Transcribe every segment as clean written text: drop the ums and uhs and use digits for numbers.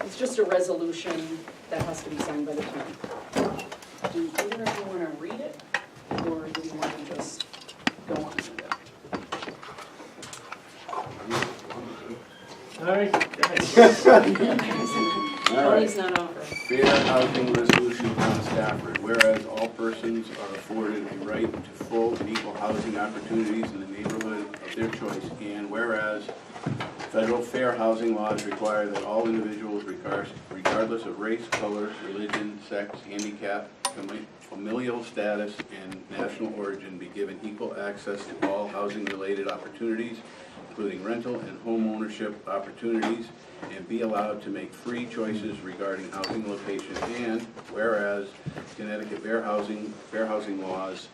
It's just a resolution that has to be signed by the town. Do either of you want to read it, or do you want to just go on with it? All right, Tony's not offering. Fair housing resolution on Stafford. Whereas all persons are afforded a right to full and equal housing opportunities in the neighborhood of their choice. And whereas federal fair housing laws require that all individuals, regardless of race, color, religion, sex, handicap, familial status, and national origin, be given equal access to all housing-related opportunities, including rental and home ownership opportunities, and be allowed to make free choices regarding housing location. And whereas Connecticut fair housing laws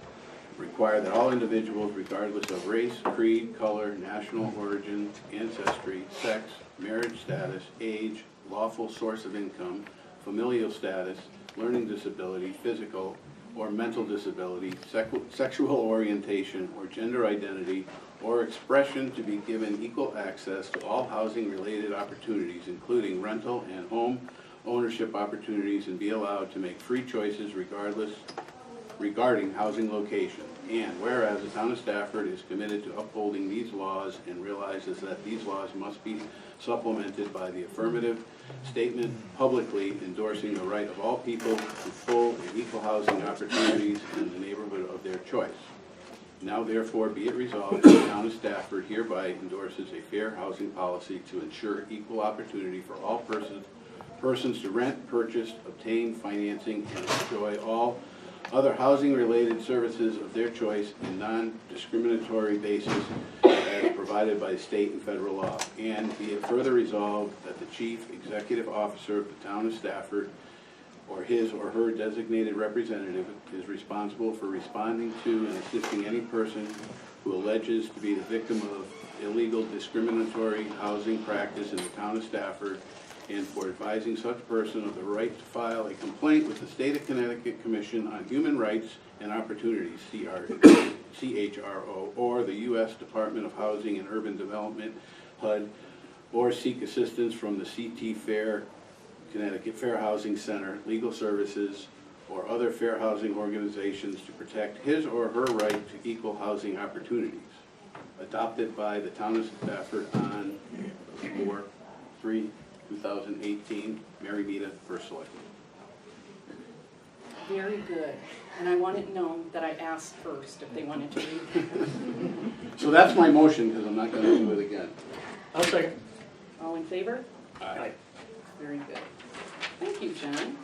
require that all individuals, regardless of race, creed, color, national origin, ancestry, sex, marriage status, age, lawful source of income, familial status, learning disability, physical or mental disability, sexual orientation, or gender identity, or expression, to be given equal access to all housing-related opportunities, including rental and home ownership opportunities, and be allowed to make free choices regarding housing location. And whereas the town of Stafford is committed to upholding these laws and realizes that these laws must be supplemented by the affirmative statement publicly endorsing the right of all people to full and equal housing opportunities in the neighborhood of their choice. Now therefore be it resolved that the town of Stafford hereby endorses a fair housing policy to ensure equal opportunity for all persons to rent, purchase, obtain financing, and enjoy all other housing-related services of their choice in non-discriminatory basis as provided by state and federal law. And be it further resolved that the chief executive officer of the town of Stafford, or his or her designated representative, is responsible for responding to and assisting any person who alleges to be the victim of illegal discriminatory housing practice in the town of Stafford, and for advising such person of the right to file a complaint with the State of Connecticut Commission on Human Rights and Opportunities, CHRO, or the U.S. Department of Housing and Urban Development, HUD, or seek assistance from the CT Fair, Connecticut Fair Housing Center, Legal Services, or other fair housing organizations to protect his or her right to equal housing opportunities. Adopted by the town of Stafford on 4/3/2018, Mary Mita, First Selectman. Very good. And I want it known that I asked first if they wanted to read it. So that's my motion, because I'm not going to do it again. I'll second. All in favor? Aye. Very good. Thank you, John.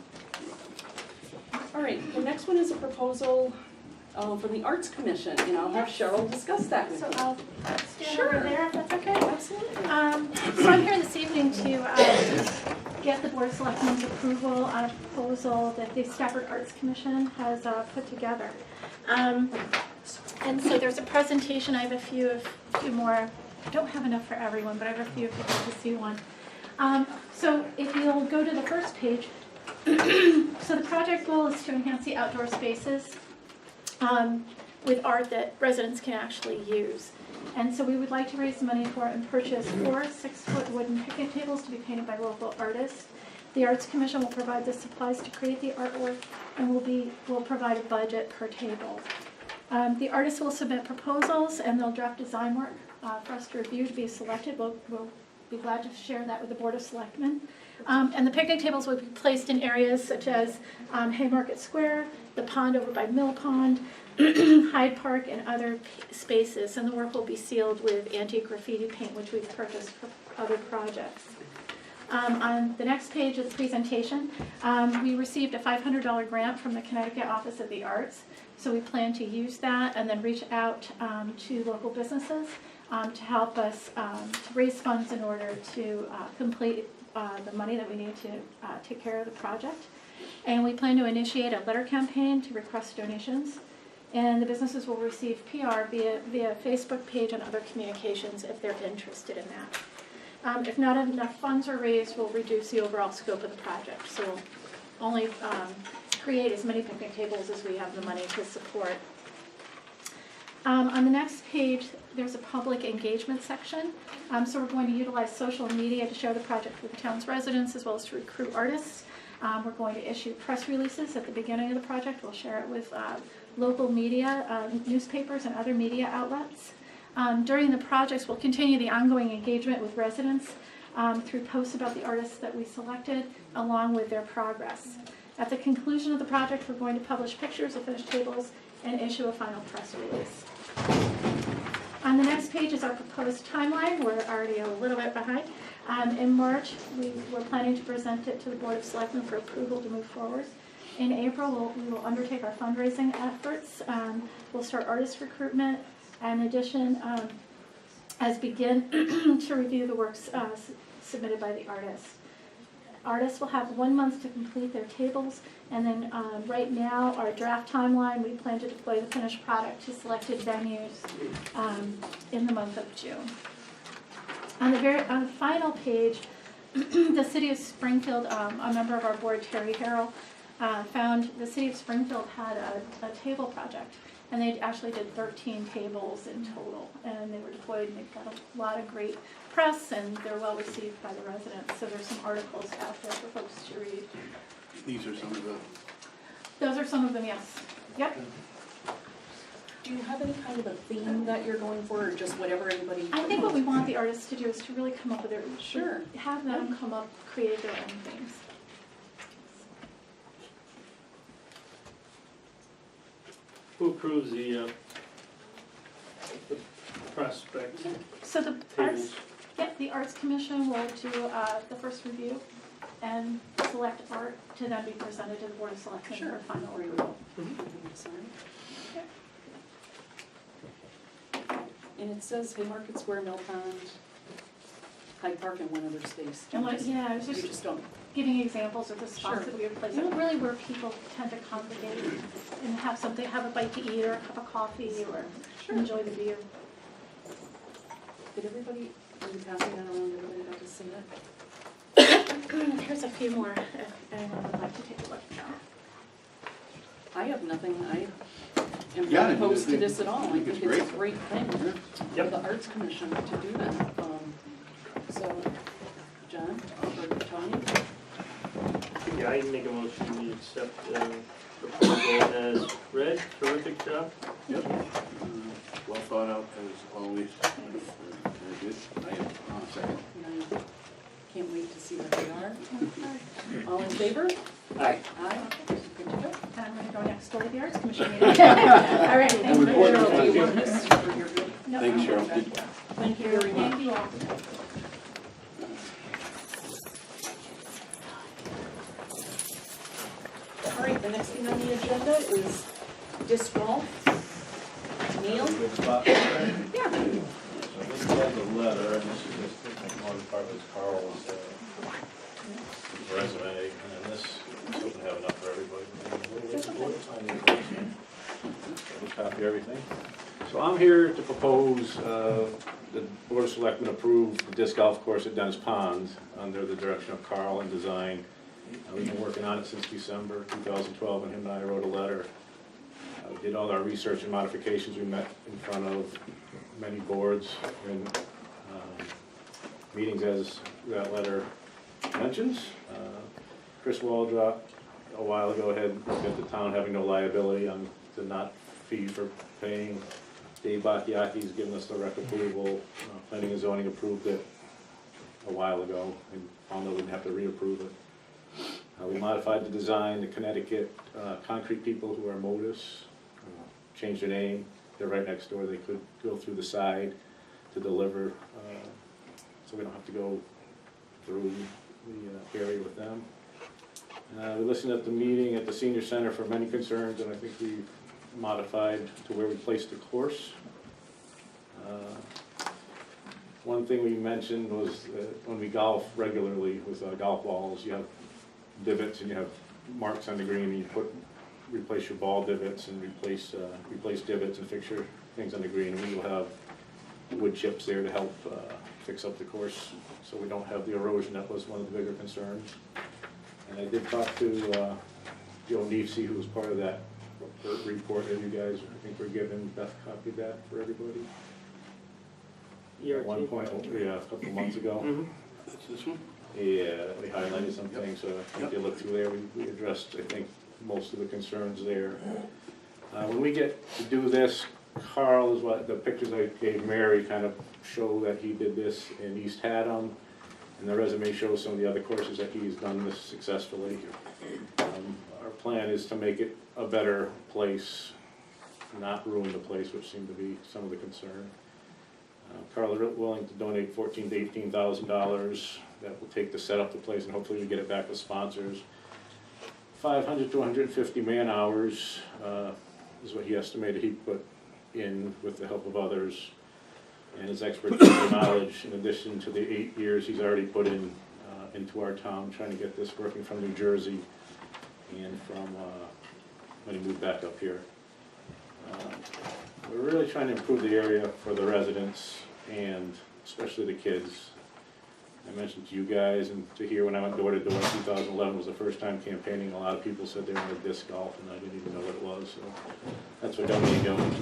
All right, the next one is a proposal from the Arts Commission, and I'll have Cheryl discuss that with So you. I'll stand over there if that's okay. Absolutely. So I'm here this evening to get the Board of Selectmen's approval on a proposal that the Stafford Arts Commission has put together. And so there's a presentation. I have a few more. I don't have enough for everyone, but I have a few if you'd like to see one. So if you'll go to the first page. So the project goal is to enhance the outdoor spaces with art that residents can actually use. And so we would like to raise money for and purchase 4 6-foot wooden picnic tables to be painted by local artists. The Arts Commission will provide the supplies to create the artwork and will provide a budget per table. The artists will submit proposals and they'll draft design work for us to review to be selected. We'll be glad to share that with the Board of Selectmen. And the picnic tables will be placed in areas such as Haymarket Square, the pond over by Mill Pond, Hyde Park, and other spaces. And the work will be sealed with anti-graffiti paint, which we've purchased for other projects. On the next page of the presentation, we received a $500 grant from the Connecticut Office of the Arts. So we plan to use that and then reach out to local businesses to help us to raise funds in order to complete the money that we need to take care of the project. And we plan to initiate a letter campaign to request donations. And the businesses will receive PR via Facebook page and other communications if they're interested in that. If not enough funds are raised, we'll reduce the overall scope of the project. So we'll only create as many picnic tables as we have the money to support. On the next page, there's a public engagement section. So we're going to utilize social media to share the project with the town's residents as well as to recruit artists. We're going to issue press releases at the beginning of the project. We'll share it with local media, newspapers and other media outlets. During the projects, we'll continue the ongoing engagement with residents through posts about the artists that we selected, along with their progress. At the conclusion of the project, we're going to publish pictures of finished tables and issue a final press release. On the next page is our proposed timeline. We're already a little bit behind. In March, we're planning to present it to the Board of Selectmen for approval to move forward. In April, we will undertake our fundraising efforts. We'll start artist recruitment. In addition, as begin to review the works submitted by the artists. Artists will have 1 month to complete their tables, and then right now, our draft timeline, we plan to deploy the finished product to selected venues in the month of June. On the final page, the City of Springfield, a member of our board, Terry Harrell, found the City of Springfield had a table project, and they actually did 13 tables in total, and they were deployed, and they've got a lot of great press, and they're well received by the residents. So there's some articles out there for folks to read. These are some of the, Those are some of them, yes. Yep. Do you have any kind of a theme that you're going for, or just whatever anybody? I think what we want the artists to do is to really come up with their, Sure. have them come up, create their own things. Who approves the prospect So the tables? the Arts Commission will do the first review and select art to then be presented to the Board of Selectmen Sure. for final approval. And it says Haymarket Square, Mill Pond, Hyde Park, and one other space. And like, yeah, I was You just just don't. giving examples of the spots Sure. that we would place, and really where people tend to congregate and have something, have a bite to eat or a cup of coffee or Sure. enjoy the view. Did everybody, are you passing that around, everybody got to see that? Here's a few more if anyone would like to take a look now. I have nothing, I am Yeah, I not think opposed to it's- this at all. I I think think it's it's a great thing for Yep. the Arts Commission to do that. So, John, or Tony? Yeah, I make a motion to accept the proposal as read. Terrific job. yep, well thought out as always. Very good. I am, second. And I can't wait to see what they are. All in favor? Aye. Aye. Good to go. And I'm going to go next door to the Arts Commission meeting. All right, thank you. report Cheryl, do you time. want this for your good? No, Thank you, no, Cheryl. Good. Thank you very much. Thank you all. All right, the next thing on the agenda is disc golf. Neil? Good spot. So Yeah. this is a letter, and this is just one part of Carl's resume, and then this doesn't have enough for everybody. We'll copy everything. So I'm here to propose the Board of Selectmen approve the disc golf course at Dennis Pond under the direction of Carl and design. We've been working on it since December 2012, and him and I wrote a letter. We did all our research and modifications. We met in front of many boards and meetings as that letter mentions. Chris Waldrop a while ago had looked at the town having no liability on the not fee for paying. Dave Bakyaki's given us the rec approval. Planning and zoning approved it a while ago and found that we didn't have to reapprove it. We modified the design. The Connecticut concrete people who are Modus changed their name. They're right next door. They could go through the side to deliver, so we don't have to go through the area with them. We listened at the meeting at the senior center for many concerns, and I think we modified to where we placed the course. One thing we mentioned was that when we golf regularly with golf balls, you have divots and you have marks on the green, and you replace your ball divots and replace divots and fix your things on the green, and we will have wood chips there to help fix up the course so we don't have the erosion. That was one of the bigger concerns. And I did talk to Joe Neefsey, who was part of that report that you guys, I think we're given. Beth copied that for everybody. At one point, yeah, a couple months ago. Mhm. That's this one? Yeah, we highlighted some things, so I think you look through there, we addressed, I think, most of the concerns there. When we get to do this, Carl is what, the pictures I gave Mary kind of show that he did this in East Haddam, and the resume shows some of the other courses that he's done this successfully. Our plan is to make it a better place, not ruin the place, which seemed to be some of the concern. Carl is willing to donate $14,000 to $18,000 that will take to set up the place, and hopefully we get it back with sponsors. 500 to 150 man hours is what he estimated he put in with the help of others, and his expertise and knowledge, in addition to the 8 years he's already put in into our town, trying to get this working from New Jersey and from when he moved back up here. We're really trying to improve the area for the residents and especially the kids. I mentioned to you guys and to hear when I went door to door in 2011 was the first time campaigning. A lot of people said they wanted disc golf, and I didn't even know what it was. So that's what got me going.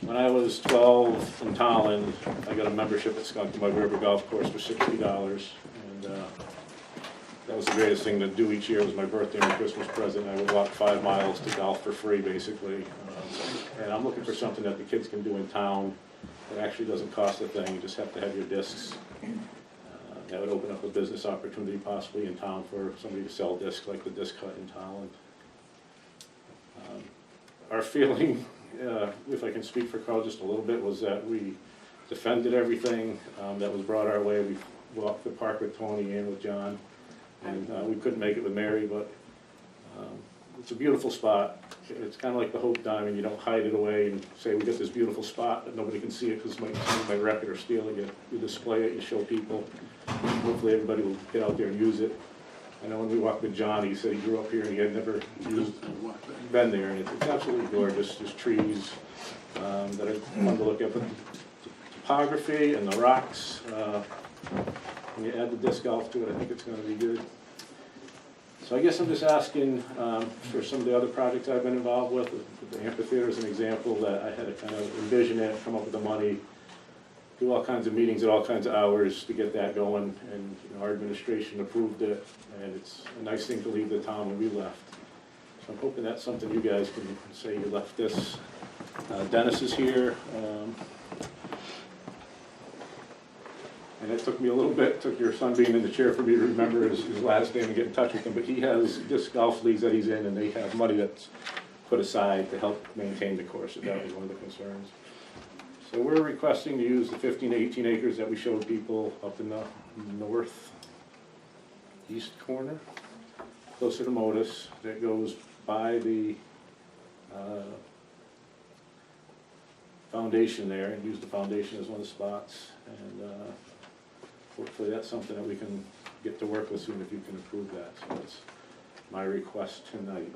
When I was 12 in Tolland, I got a membership at Skunk Mud River Golf Course for $60, and that was the greatest thing to do each year. It was my birthday and Christmas present. I would walk 5 miles to golf for free, basically. And I'm looking for something that the kids can do in town that actually doesn't cost a thing. You just have to have your discs. That would open up a business opportunity possibly in town for somebody to sell discs like the Disc Hut in Tolland. Our feeling, if I can speak for Carl just a little bit, was that we defended everything that was brought our way. We walked the park with Tony and with John, and we couldn't make it with Mary, but it's a beautiful spot. It's kind of like the Hope Diamond. You don't hide it away and say, we got this beautiful spot, but nobody can see it because somebody might wreck it or steal it. You display it, you show people. Hopefully everybody will get out there and use it. I know when we walked with John, he said he grew up here and he had never been there, and it's absolutely gorgeous. There's trees that are fun to look at, but the topography and the rocks, when you add the disc golf to it, I think it's going to be good. So I guess I'm just asking for some of the other projects I've been involved with. The amphitheater is an example that I had to kind of envision it, come up with the money, do all kinds of meetings at all kinds of hours to get that going, and our administration approved it, and it's a nice thing to leave the town when we left. So I'm hoping that's something you guys can say you left this. Dennis is here. And it took me a little bit, took your son being in the chair for me to remember his last name and get in touch with him, but he has disc golf leagues that he's in, and they have money that's put aside to help maintain the course, and that was one of the concerns. So we're requesting to use the 15 to 18 acres that we showed people up in the northeast corner, closer to Modus, that goes by the foundation there, and use the foundation as one of the spots. And hopefully that's something that we can get to work with soon if you can approve that. So that's my request tonight.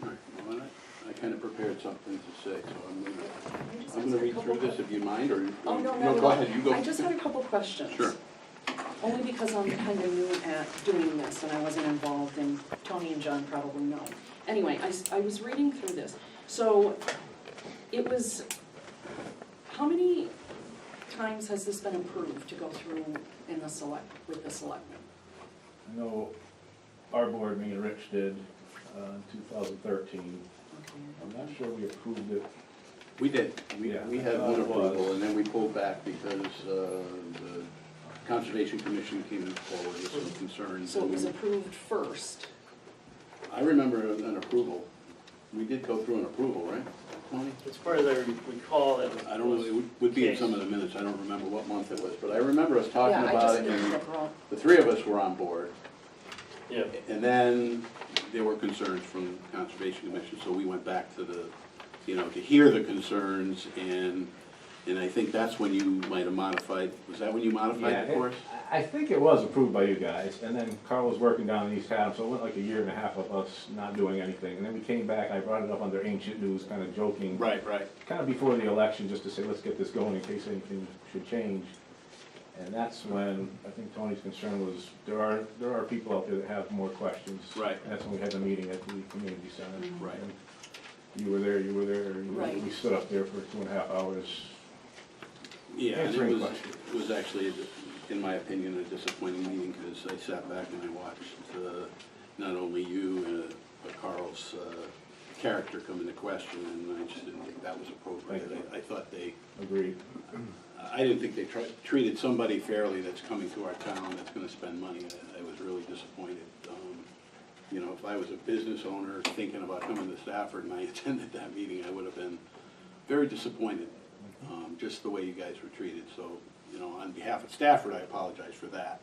All right, well, I kind of prepared something to say, so I'm gonna read through this if you mind, or? Oh, no, go no. ahead, you go. I just had a couple questions. Sure. Only because I'm kind of new at doing this and I wasn't involved, and Tony and John probably know. Anyway, I was reading through this. So it was, how many times has this been approved to go through in the with the selectmen? I know our board, me and Rich did in 2013. Okay. I'm not sure we approved it. We did. We had one it was. approval, and then we pulled back because the Conservation Commission came forward with some concerns. So it was approved first. I remember an approval. We did go through an approval, right, Tony? As far as I recall, it I don't know, it would be in some of the minutes, I don't remember what month it was, but I remember us talking Yeah, I about just it, knew and that wrong. the three of us were on board. Yeah. And then there were concerns from the Conservation Commission, so we went back to the, to hear the concerns, and I think that's when you might have modified, was that when you modified the course? I think it was approved by you guys, and then Carl was working down in East Haddam, so it went like a year and a half of us not doing anything. And then we came back, I brought it up under ancient news, kind of joking. Right. Kind of before the election, just to say, let's get this going in case anything should change. And that's when, I think Tony's concern was, there are people out there that have more questions. Right. And that's when we had the meeting at the community center. Mhm. Right. And you were there, Right. we stood up there for 2.5 hours. Yeah, and Answering it questions. was actually, in my opinion, a disappointing meeting, because I sat back and I watched not only you, but Carl's character come into question, and I just didn't think that was appropriate. Thank you. I thought they, Agreed. I didn't think they treated somebody fairly that's coming to our town, that's gonna spend money. I was really disappointed. You know, if I was a business owner thinking about coming to Stafford and I attended that meeting, I would have been very disappointed, just the way you guys were treated. So, you know, on behalf of Stafford, I apologize for that,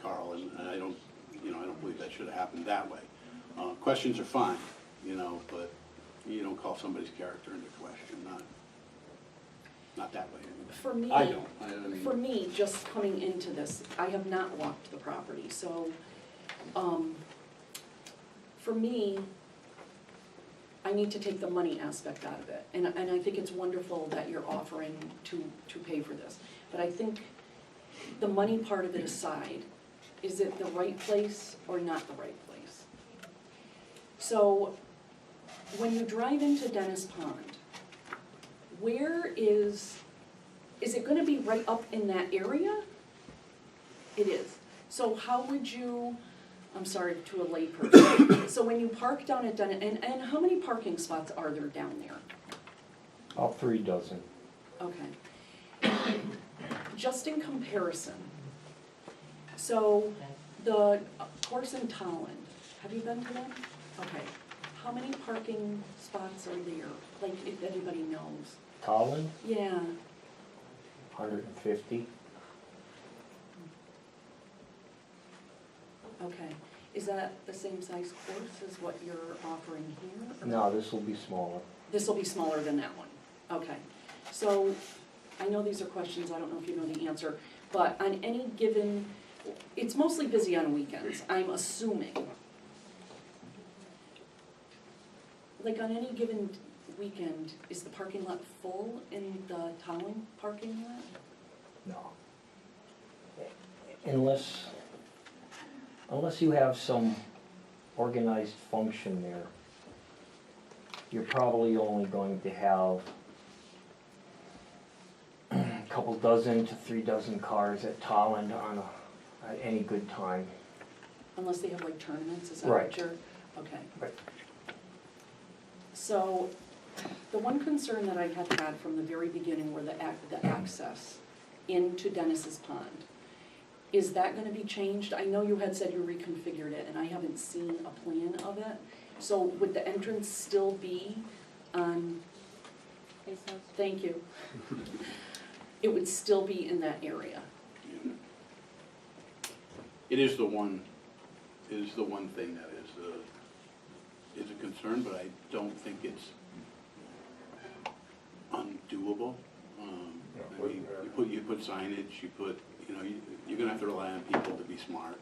Carl, and I don't believe that should have happened that way. Questions are fine, you know, but you don't call somebody's character into question, not that way. For me, I don't. I mean, for me, just coming into this, I have not walked the property, so, for me, I need to take the money aspect out of it. And I think it's wonderful that you're offering to pay for this. But I think the money part of it aside, is it the right place or not the right place? So, when you drive into Dennis Pond, where is it gonna be right up in that area? It is. So how would you, I'm sorry, to a layperson, so when you park down at Dennis, and how many parking spots are there down there? About 3 dozen. Okay. Just in comparison, so the course in Tolland, have you been to that? Okay. How many parking spots are there? Like, if anybody knows? Tolland, Yeah. 150. Okay. Is that the same size course as what you're offering here? or- No, this will be smaller. This will be smaller than that one. Okay. So, I know these are questions, I don't know if you know the answer, but on any given, it's mostly busy on weekends, I'm assuming. Like on any given weekend, is the parking lot full in the Tolland parking lot? No. Unless you have some organized function there, you're probably only going to have a couple dozen to 3 dozen cars at Tolland at any good time. Unless they have like tournaments, is that Right. what you're, okay. Right. So, the one concern that I had from the very beginning were the access into Dennis's Pond. Is that gonna be changed? I know you had said you reconfigured it, and I haven't seen a plan of it. So would the entrance still be on, thank you. It would still be in that area? It is the one thing that is a concern, but I don't think it's undoable. I mean, you put signage, you're gonna have to rely on people to be smart.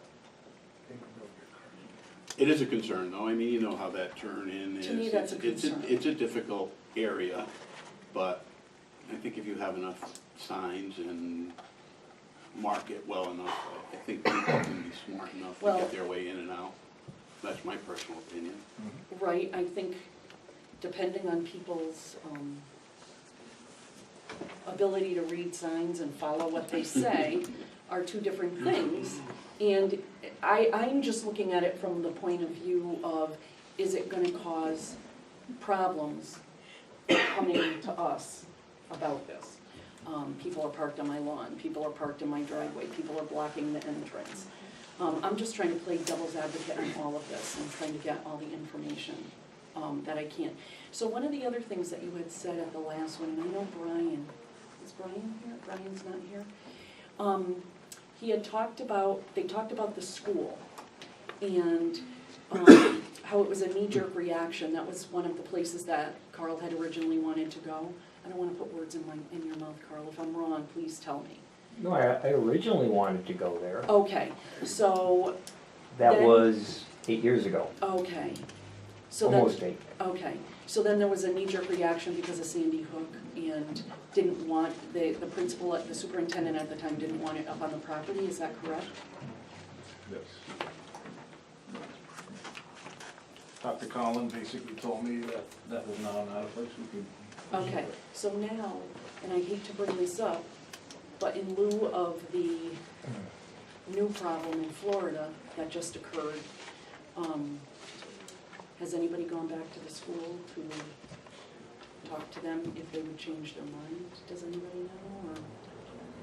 It is a concern, though. I mean, you know how that turn in is. To me, that's a concern. It's a difficult area, but I think if you have enough signs and mark it well enough, I think people can be smart enough to Well- get their way in and out. That's my personal opinion. Right, I think depending on people's ability to read signs and follow what they say are two different things. And I'm just looking at it from the point of view of, is it gonna cause problems coming to us about this? People are parked on my lawn, people are parked in my driveway, people are blocking the entrance. I'm just trying to play devil's advocate on all of this and trying to get all the information that I can. So one of the other things that you had said at the last one, and I know Brian, is Brian here? Brian's not here. He had talked about, they talked about the school and how it was a knee-jerk reaction. That was one of the places that Carl had originally wanted to go. I don't want to put words in your mouth, Carl. If I'm wrong, please tell me. No, I originally wanted to go there. Okay, so, That then- was 8 years ago, okay. So then, almost 8. okay, So then there was a knee-jerk reaction because of Sandy Hook and didn't want, the principal, the superintendent at the time didn't want it up on the property, is that correct? Yes. Dr. Collin basically told me that that was not a place we could. Okay, so now, and I hate to bring this up, but in lieu of the new problem in Florida that just occurred, has anybody gone back to the school to talk to them if they would change their mind? Does anybody know, or?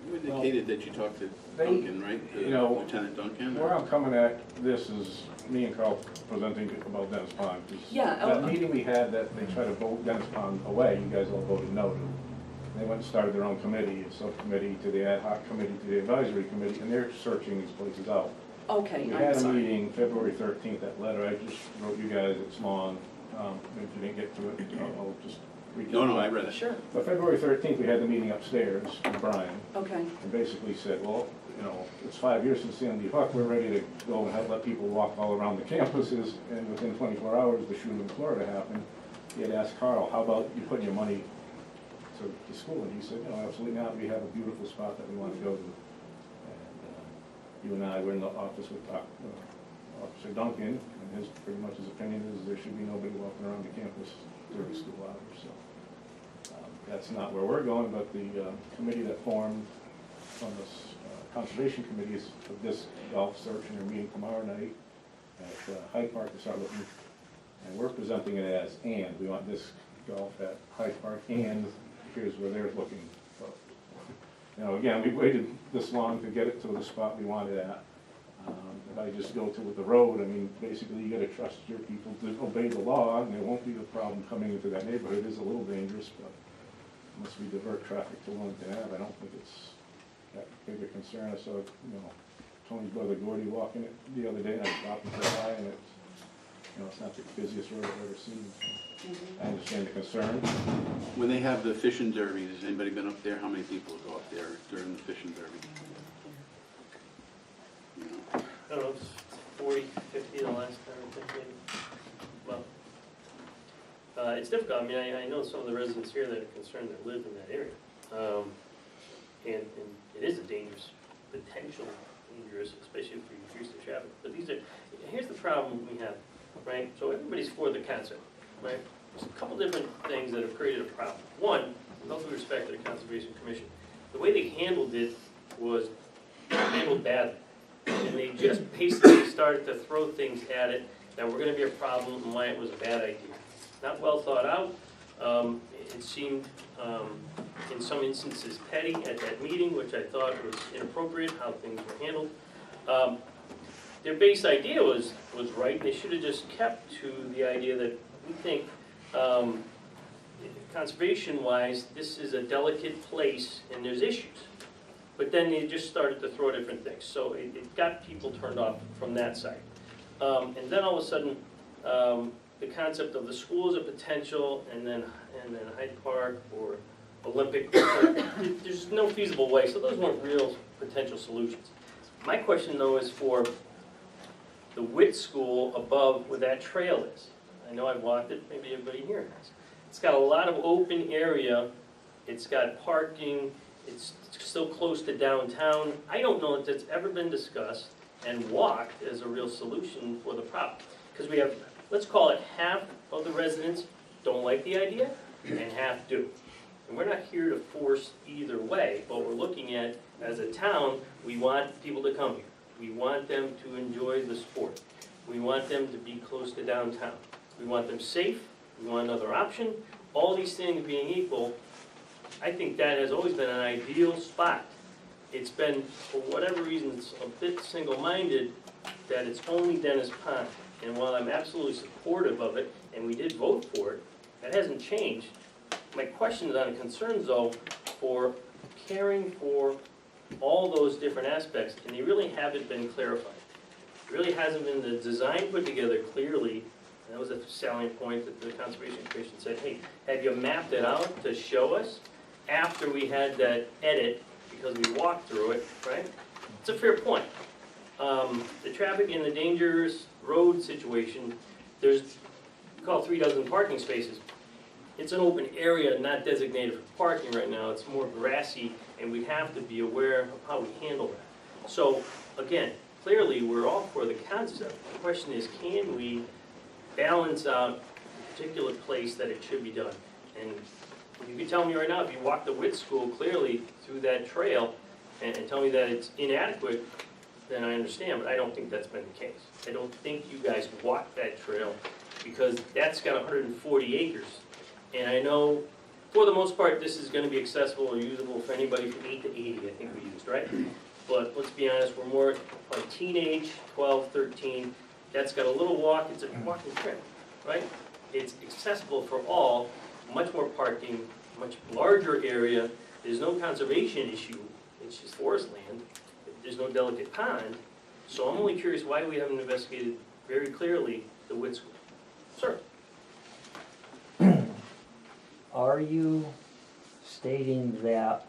You indicated that you talked to They- Duncan, right? you know, Lieutenant Duncan? Where I'm coming at this is me and Carl presenting about Dennis Pond. 'Cause Yeah, that meeting we had that they tried to vote Dennis Pond away, you guys all voted no to. They went and started their own committee, a subcommittee to the ad hoc committee to the advisory committee, and they're searching these places out. Okay, We I'm had a sorry. meeting February 13th, that letter, I just wrote you guys, it's long, if you didn't get to it, I'll just read it. No, I read it. Sure, But February 13th, we had the meeting upstairs with Brian, okay, and basically said, well, you know, it's 5 years since Sandy Hook, we're ready to go and have, let people walk all around the campuses, and within 24 hours, the shooting in Florida happened. He had asked Carl, how about you putting your money to school? And he said, no, absolutely not, we have a beautiful spot that we want to go to. And you and I were in the office with Officer Duncan, and his, pretty much his opinion is there should be nobody walking around the campus during school hours, so. That's not where we're going, but the committee that formed from this conservation committee is for this golf search, and they're meeting tomorrow night at Hyde Park to start looking, and we're presenting it as, and we want this golf at Hyde Park, and here's where they're looking. So, you know, again, we waited this long to get it to the spot we wanted at. If I just go to with the road, I mean, basically you gotta trust your people to obey the law, and there won't be a problem coming into that neighborhood. It is a little dangerous, but unless we divert traffic to Wilmington Ave, I don't think it's that big a concern. I saw, you know, Tony's brother Gordy walking it the other day, and I stopped and said hi, and it's, you know, it's not the busiest road I've ever seen. I understand the concern. When they have the fishing derby, has anybody been up there? How many people go up there during the fishing derby? You know? I don't know, it's 40, 50 the last time, I think, maybe. Well, it's difficult. I mean, I know some of the residents here that are concerned that live in that area. And it is a dangerous, potential dangerous, especially if you increase the traffic. But here's the problem we have, right? So everybody's for the concept, right? There's a couple different things that have created a problem. One, with all due respect to the Conservation Commission, the way they handled it was handled badly. And they just basically started to throw things at it that were gonna be a problem and why it was a bad idea. Not well thought out. It seemed, in some instances, petty at that meeting, which I thought was inappropriate, how things were handled. Their base idea was right. They should have just kept to the idea that we think, conservation-wise, this is a delicate place and there's issues. But then they just started to throw different things. So it got people turned off from that side. And then all of a sudden, the concept of the school as a potential, and then Hyde Park or Olympic, there's no feasible way. So those weren't real potential solutions. My question though is for the Witt School above where that trail is. I know I've walked it, maybe everybody here has. It's got a lot of open area. It's got parking. It's still close to downtown. I don't know if that's ever been discussed and walked as a real solution for the problem. Because we have, let's call it half of the residents don't like the idea and half do. And we're not here to force either way, but we're looking at, as a town, we want people to come here. We want them to enjoy the sport. We want them to be close to downtown. We want them safe. We want another option. All these things being equal, I think that has always been an ideal spot. It's been, for whatever reason, it's a bit single-minded that it's only Dennis Pond. And while I'm absolutely supportive of it, and we did vote for it, that hasn't changed. My question is on concerns, though, for caring for all those different aspects, and they really haven't been clarified. There really hasn't been the design put together clearly. That was a salient point that the Conservation Commission said, hey, have you mapped it out to show us? After we had that edit, because we walked through it, right? It's a fair point. The traffic in the dangerous road situation, there's, we call 36 parking spaces. it's an open area not designated for parking right now, it's more grassy, and we have to be aware of how we handle that. So, again, clearly, we're all for the concept. The question is, can we balance out a particular place that it should be done? And you can tell me right now, if you walk the Witt School clearly through that trail and tell me that it's inadequate, then I understand, but I don't think that's been the case. I don't think you guys walked that trail because that's got 140 acres. And I know, for the most part, this is gonna be accessible or usable for anybody from 8 to 80, I think we used, right? But let's be honest, we're more like teenage, 12, 13. That's got a little walk, it's a walking trail, right? It's accessible for all, much more parking, much larger area. There's no conservation issue, it's just forest land. There's no delicate pond. So I'm only curious why we haven't investigated very clearly the Witt School. Sir? Are you stating that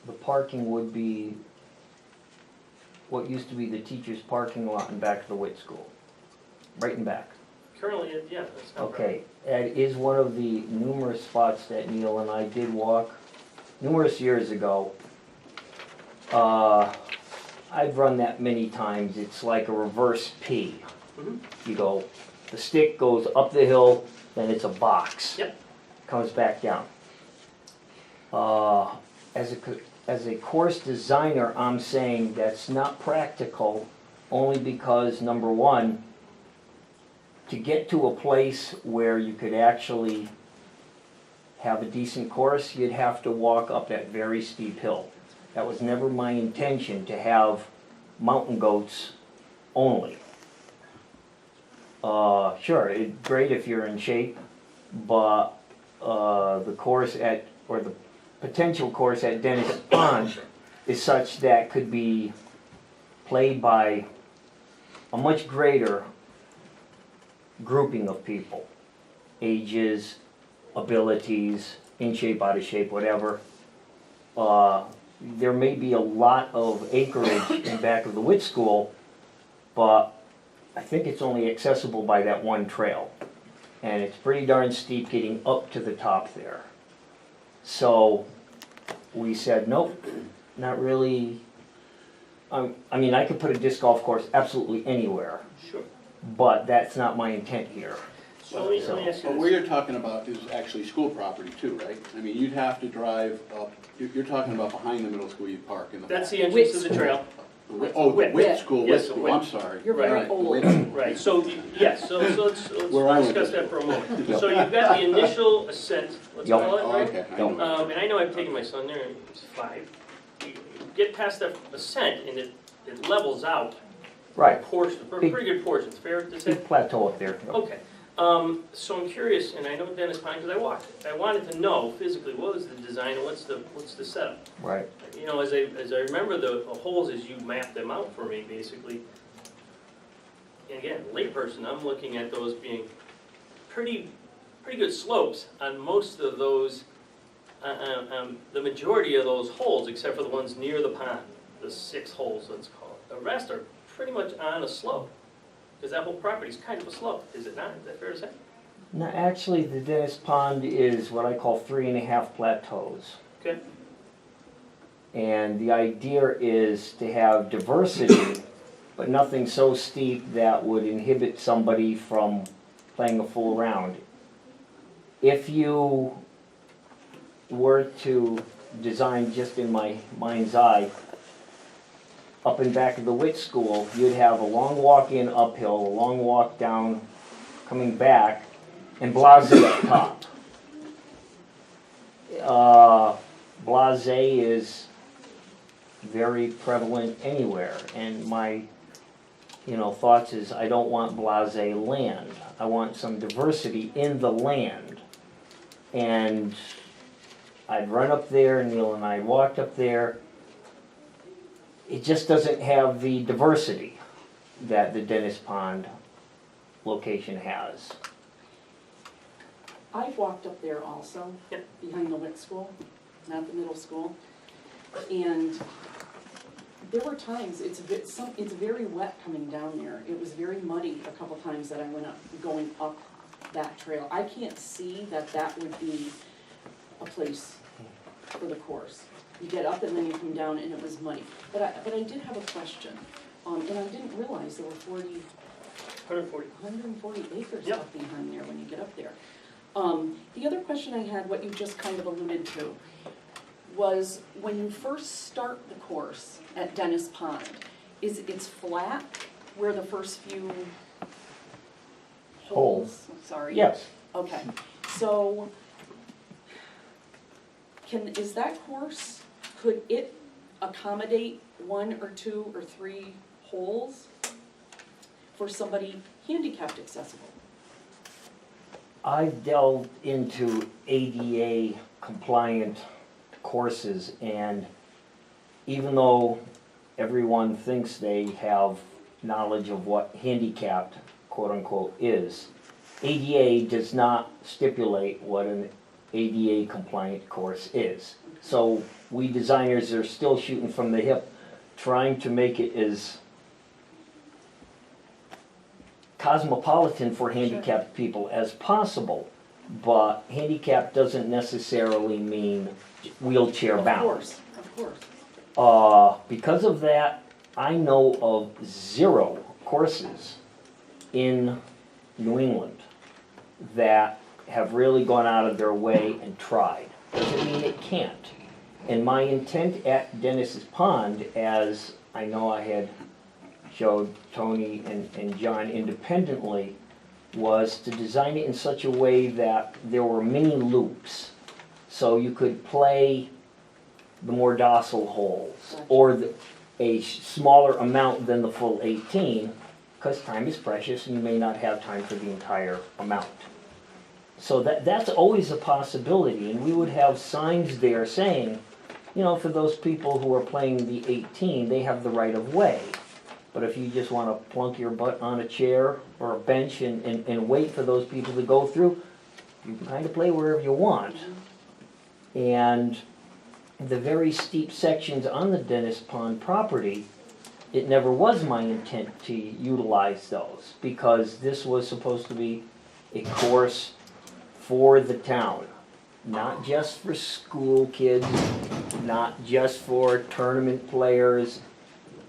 the parking would be what used to be the teacher's parking lot in back of the Witt School? Right in back? Currently, yeah, that's not right. Okay, that is one of the numerous spots that Neil and I did walk numerous years ago. I've run that many times. It's like a reverse P. Mhm. You go, the stick goes up the hill, then it's a box. Yep. Comes back down. As a course designer, I'm saying that's not practical, only because, number one, to get to a place where you could actually have a decent course, you'd have to walk up that very steep hill. That was never my intention, to have mountain goats only. Sure, it's great if you're in shape, but the course at, or the potential course at Dennis Pond is such that could be played by a much greater grouping of people. Ages, abilities, in shape, out of shape, whatever. There may be a lot of acreage in back of the Witt School, but I think it's only accessible by that one trail. And it's pretty darn steep getting up to the top there. So we said, nope, not really. I mean, I could put a disc golf course absolutely anywhere, Sure. but that's not my intent here. So let me ask you But this. what you're talking about is actually school property too, right? I mean, you'd have to drive up, you're talking about behind the middle school, you park in the. That's back. the entrance to the trail. Oh, the Witt. Witt School, Yes, Witt the School, Witt. I'm sorry. You're very Right, old. Witt School. Right, so, yes, so let's Where I went discuss to that for a moment. Yeah. So you've got the initial ascent, let's Yep. call it, Oh, right? okay, I know. And I know I've taken my son there, and he's 5. You get past that ascent, and it levels out Right, portion, pretty good portions, fair to say? big plateau up there. Okay, so I'm curious, and I know Dennis Pine, because I walked it. I wanted to know physically, what was the design, and what's the setup? Right. You know, as I remember the holes as you mapped them out for me, basically. And again, layperson, I'm looking at those being pretty good slopes on most of those, the majority of those holes, except for the ones near the pond, the 6 holes, let's call it. The rest are pretty much on a slope, because that whole property is kind of a slope, is it not? Is that fair to say? Now, actually, the Dennis Pond is what I call 3.5 plateaus. Okay. And the idea is to have diversity, but nothing so steep that would inhibit somebody from playing a full round. If you were to design just in my mind's eye, up in back of the Witt School, you'd have a long walk in uphill, a long walk down, coming back, and blase at the top. Blase is very prevalent anywhere, and my thoughts is I don't want blase land. I want some diversity in the land. And I'd run up there, Neil and I walked up there. It just doesn't have the diversity that the Dennis Pond location has. I've walked up there also, Yep. behind the Witt School, not the middle school. And there were times, it's very wet coming down there. It was very muddy a couple times that I went up, going up that trail. I can't see that that would be a place for the course. You get up and then you come down and it was muddy. But I did have a question, and I didn't realize there were 140 acres Yep. up behind there when you get up there. The other question I had, what you just kind of alluded to, was when you first start the course at Dennis Pond, it's flat where the first few holes, sorry. Yes, Okay, so is that course, could it accommodate 1 or 2 or 3 holes for somebody handicapped accessible? I've delved into ADA compliant courses, and even though everyone thinks they have knowledge of what handicapped, quote unquote, is, ADA does not stipulate what an ADA compliant course is. So we designers are still shooting from the hip, trying to make it as cosmopolitan for handicapped people as possible, but handicap doesn't necessarily mean wheelchair bound. Of course. Because of that, I know of 0 courses in New England that have really gone out of their way and tried. Doesn't mean it can't. And my intent at Dennis's Pond, as I know I had showed Tony and John independently, was to design it in such a way that there were mini loops. So you could play the more docile holes, Gotcha. or a smaller amount than the full 18, because time is precious and you may not have time for the entire amount. So that's always a possibility, and we would have signs there saying, you know, for those people who are playing the 18, they have the right of way. But if you just want to plunk your butt on a chair or a bench and wait for those people to go through, you can kind of play wherever you want. And the very steep sections on the Dennis Pond property, it never was my intent to utilize those, because this was supposed to be a course for the town, not just for school kids, not just for tournament players,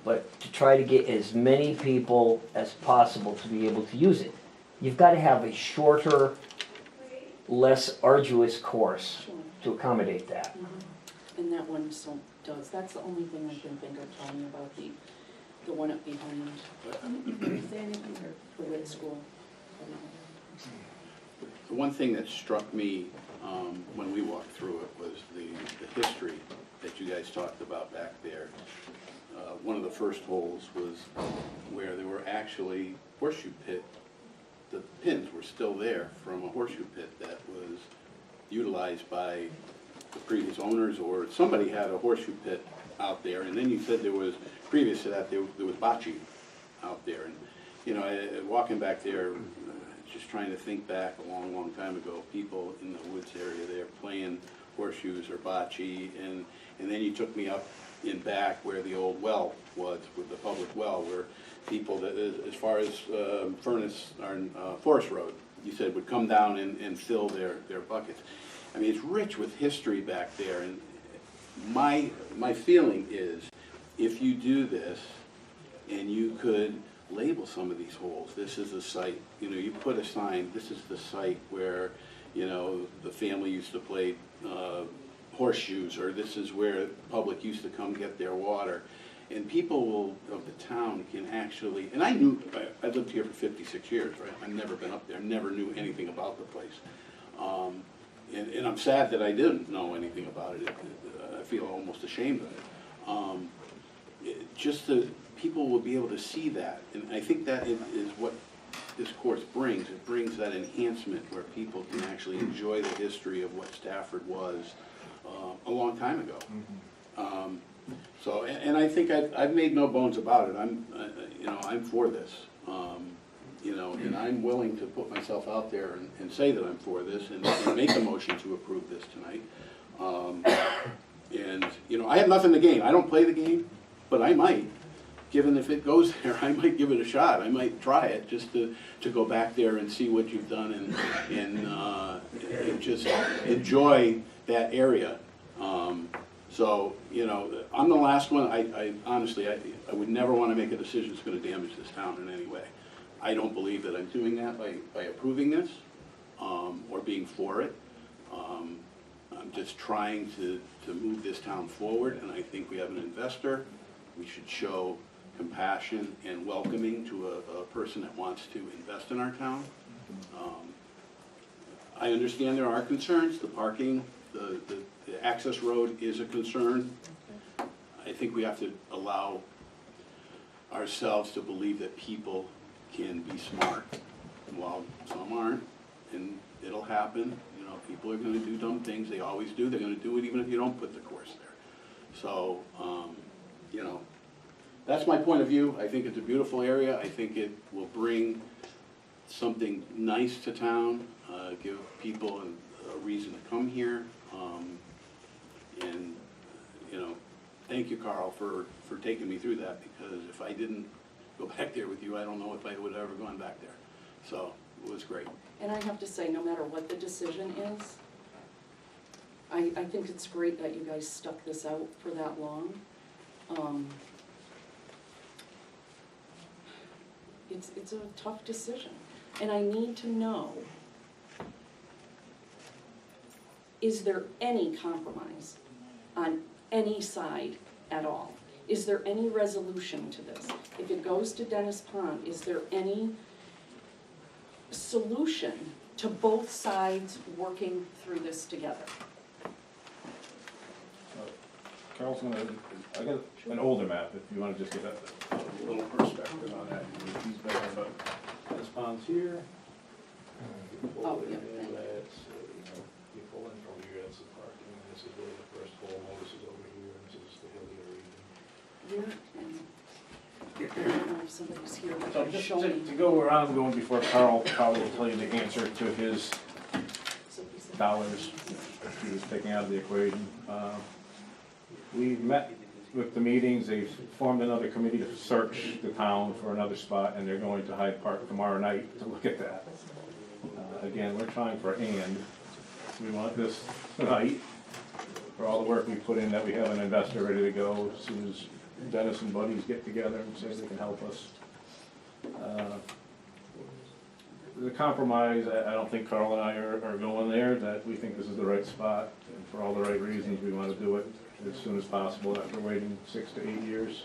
but to try to get as many people as possible to be able to use it. You've got to have a shorter, less arduous course Sure. to accommodate that. And that one so does. That's the only thing I can think of telling you about the one up behind the lit school. The one thing that struck me when we walked through it was the history that you guys talked about back there. One of the first holes was where there were actually horseshoe pit. The pins were still there from a horseshoe pit that was utilized by the previous owners, or somebody had a horseshoe pit out there. And then you said there was, previous to that, there was bocce out there. And, you know, walking back there, just trying to think back a long, long time ago, people in the woods area there playing horseshoes or bocce, and then you took me up in back where the old well was, with the public well, where people, that, as far as Furnace or Forest Road, you said would come down and fill their buckets. I mean, it's rich with history back there, and my feeling is, if you do this, and you could label some of these holes, this is a site, you know, you put a sign, this is the site where, you know, the family used to play horseshoes, or this is where the public used to come get their water. And people of the town can actually, and I lived here for 56 years, right? I've never been up there, never knew anything about the place. And I'm sad that I didn't know anything about it. I feel almost ashamed of it. Just that people will be able to see that, and I think that is what this course brings. It brings that enhancement where people can actually enjoy the history of what Stafford was a long time ago. So, and I think I've made no bones about it. I'm for this. And I'm willing to put myself out there and say that I'm for this, and make a motion to approve this tonight. I have nothing to gain. I don't play the game, but I might. given if it goes there, I might give it a shot. I might try it just to go back there and see what you've done and just enjoy that area. So, you know, I'm the last one. I honestly, I would never want to make a decision that's going to damage this town in any way. I don't believe that I'm doing that by approving this or being for it. I'm just trying to move this town forward, and I think we have an investor. We should show compassion and welcoming to a person that wants to invest in our town. I understand there are concerns. The parking, the access road is a concern. I think we have to allow ourselves to believe that people can be smart, while some aren't, and it'll happen. You know, people are gonna do dumb things, they always do. They're gonna do it even if you don't put the course there. So, you know, that's my point of view. I think it's a beautiful area. I think it will bring something nice to town, give people a reason to come here. And, you know, thank you, Carl, for taking me through that, because if I didn't go back there with you, I don't know if I would have ever gone back there. So it was great. And I have to say, no matter what the decision is, I think it's great that you guys stuck this out for that long. It's a tough decision, and I need to know, is there any compromise on any side at all? Is there any resolution to this? If it goes to Dennis Pond, is there any solution to both sides working through this together? Carl's gonna, I got an older map, if you wanna just get a little perspective on that. He's been about, this pond's here. Oh, yeah. You pull in from here, that's the parking, and this is where the first hole, this is over here, and this is the hilly region. I don't know if somebody's here, but So can just show me. to go where I'm going before Carl probably will tell you the answer to his So he said- dollars he was taking out of the equation. We met with the meetings, they've formed another committee to search the town for another spot, and they're going to Hyde Park tomorrow night to look at that. Again, we're trying for and. We want this tonight, for all the work we put in, that we have an investor ready to go as soon as Dennis and buddies get together and say they can help us. The compromise, I don't think Carl and I are going there, that we think this is the right spot, and for all the right reasons, we want to do it as soon as possible after waiting 6 to 8 years.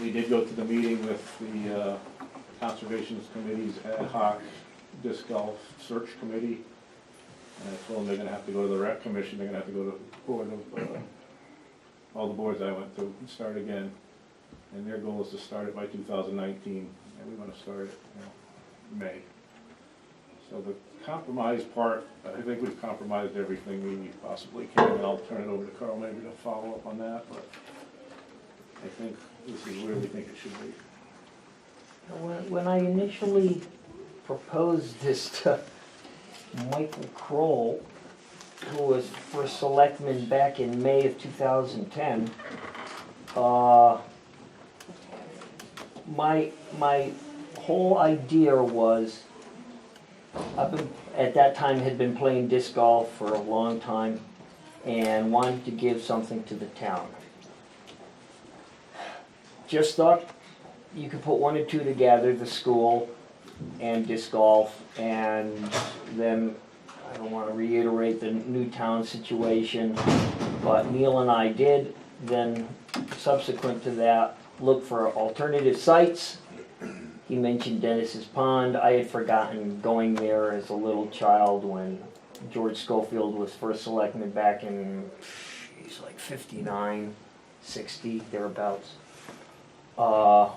We did go to the meeting with the Conservation Committee's ad hoc disc golf search committee, and I told them they're gonna have to go to the rec commission, they're gonna have to go to board of, all the boards I went to, and start again. And their goal is to start it by 2019, and we wanna start it, May. So the compromise part, I think we've compromised everything we possibly can, and I'll turn it over to Carl maybe to follow up on that, but I think this is where we think it should be. When I initially proposed this to Michael Kroll, who was first selectman back in May of 2010, my whole idea was, at that time had been playing disc golf for a long time and wanted to give something to the town. Just thought you could put one or two together, the school and disc golf, and then, I don't want to reiterate the Newtown situation, but Neil and I did then, subsequent to that, look for alternative sites. He mentioned Dennis's Pond. I had forgotten going there as a little child when George Schofield was first selectman back in, he's like 59, 60, thereabouts. You know,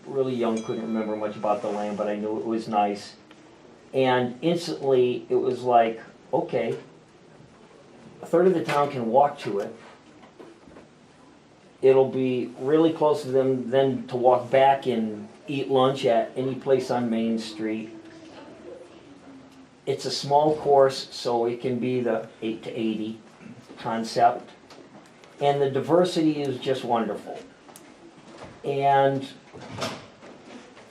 really young, couldn't remember much about the land, but I knew it was nice. And instantly, it was like, okay, a third of the town can walk to it. It'll be really close to them then to walk back and eat lunch at any place on Main Street. It's a small course, so it can be the 8 to 80 concept. and the diversity is just wonderful. And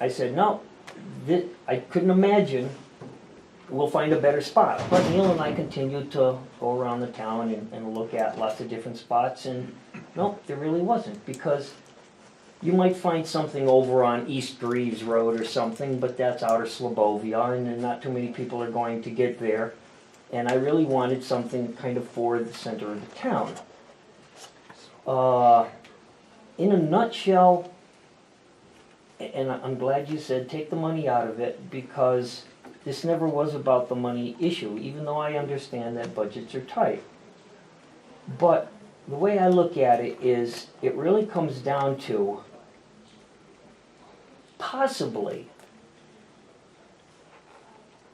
I said, no, I couldn't imagine we'll find a better spot. But Neil and I continued to go around the town and look at lots of different spots, and no, there really wasn't, because you might find something over on East Greaves Road or something, but that's outer Slobovia, and then not too many people are going to get there. And I really wanted something kind of for the center of the town. In a nutshell, and I'm glad you said take the money out of it, because this never was about the money issue, even though I understand that budgets are tight. But the way I look at it is, it really comes down to possibly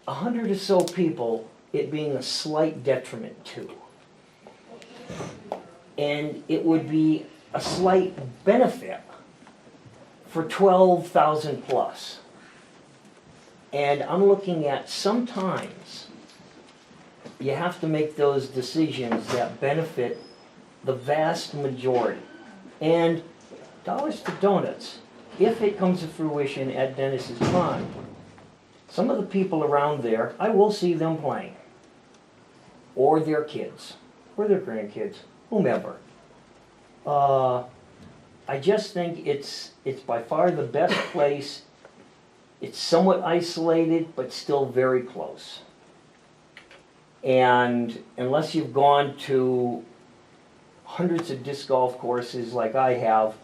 100 or so people it being a slight detriment to. And it would be a slight benefit for 12,000 plus. And I'm looking at, sometimes you have to make those decisions that benefit the vast majority. And dollars to donuts, if it comes to fruition at Dennis's Pond, some of the people around there, I will see them playing. Or their kids, or their grandkids, whomever. I just think it's by far the best place. It's somewhat isolated, but still very close. And unless you've gone to hundreds of disc golf courses like I have,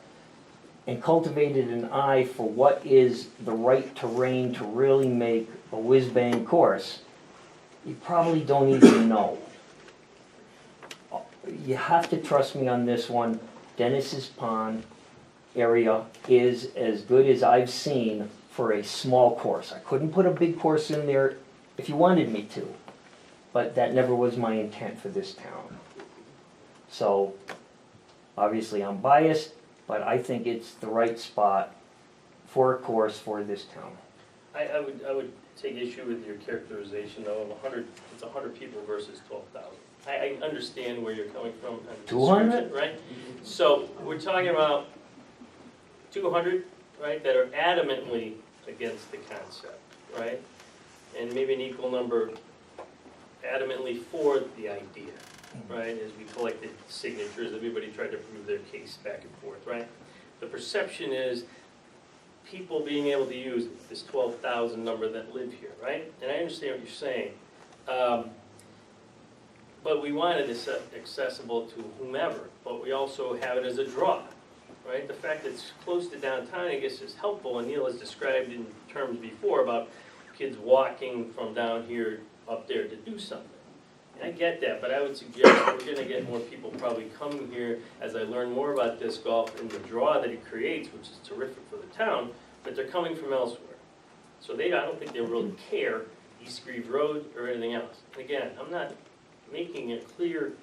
and cultivated an eye for what is the right terrain to really make a whiz-bang course, you probably don't even know. You have to trust me on this one. Dennis's Pond area is as good as I've seen for a small course. I couldn't put a big course in there if you wanted me to, but that never was my intent for this town. So, obviously I'm biased, but I think it's the right spot for a course for this town. I would take issue with your characterization though of 100, it's 100 people versus 12,000. I understand where you're coming from. 200? Right? So we're talking about 200, right, that are adamantly against the concept, right? And maybe an equal number adamantly for the idea, right? As we collected signatures, everybody tried to prove their case back and forth, right? The perception is people being able to use this 12,000 number that live here, right? And I understand what you're saying. But we wanted this accessible to whomever, but we also have it as a draw, right? The fact that it's close to downtown, I guess, is helpful, and Neil has described in terms before about kids walking from down here up there to do something. And I get that, but I would suggest we're gonna get more people probably coming here as I learn more about disc golf and the draw that it creates, which is terrific for the town, but they're coming from elsewhere. So I don't think they really care, East Greaves Road or anything else. And again, I'm not making a clear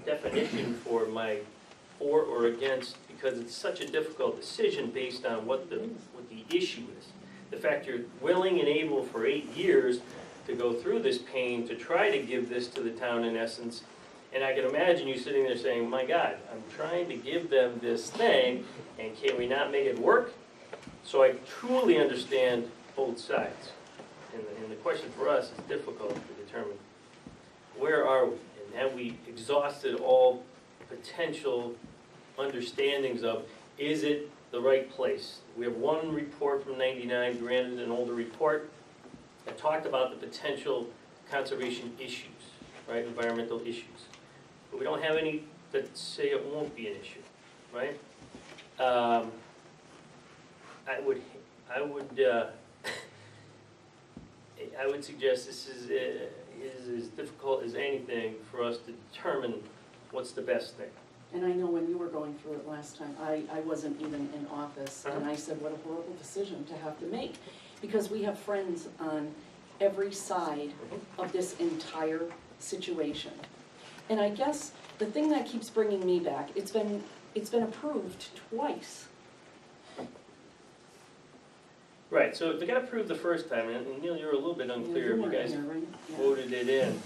definition for my for or against, because it's such a difficult decision based on what the issue is. The fact you're willing and able for 8 years to go through this pain to try to give this to the town in essence, and I can imagine you sitting there saying, my God, I'm trying to give them this thing, and can we not make it work? So I truly understand both sides. And the question for us is difficult to determine. Where are we? And have we exhausted all potential understandings of, is it the right place? We have one report from '99, granted an older report, that talked about the potential conservation issues, right, environmental issues. But we don't have any that say it won't be an issue, right? I would suggest this is as difficult as anything for us to determine what's the best thing. And I know when you were going through it last time, I wasn't even in office, and I said, what a horrible decision to have to make. Because we have friends on every side of this entire situation. And I guess the thing that keeps bringing me back, it's been approved twice. Right, so they got approved the first time, and Neil, you were a little bit unclear if you guys Right? Yeah. voted it in.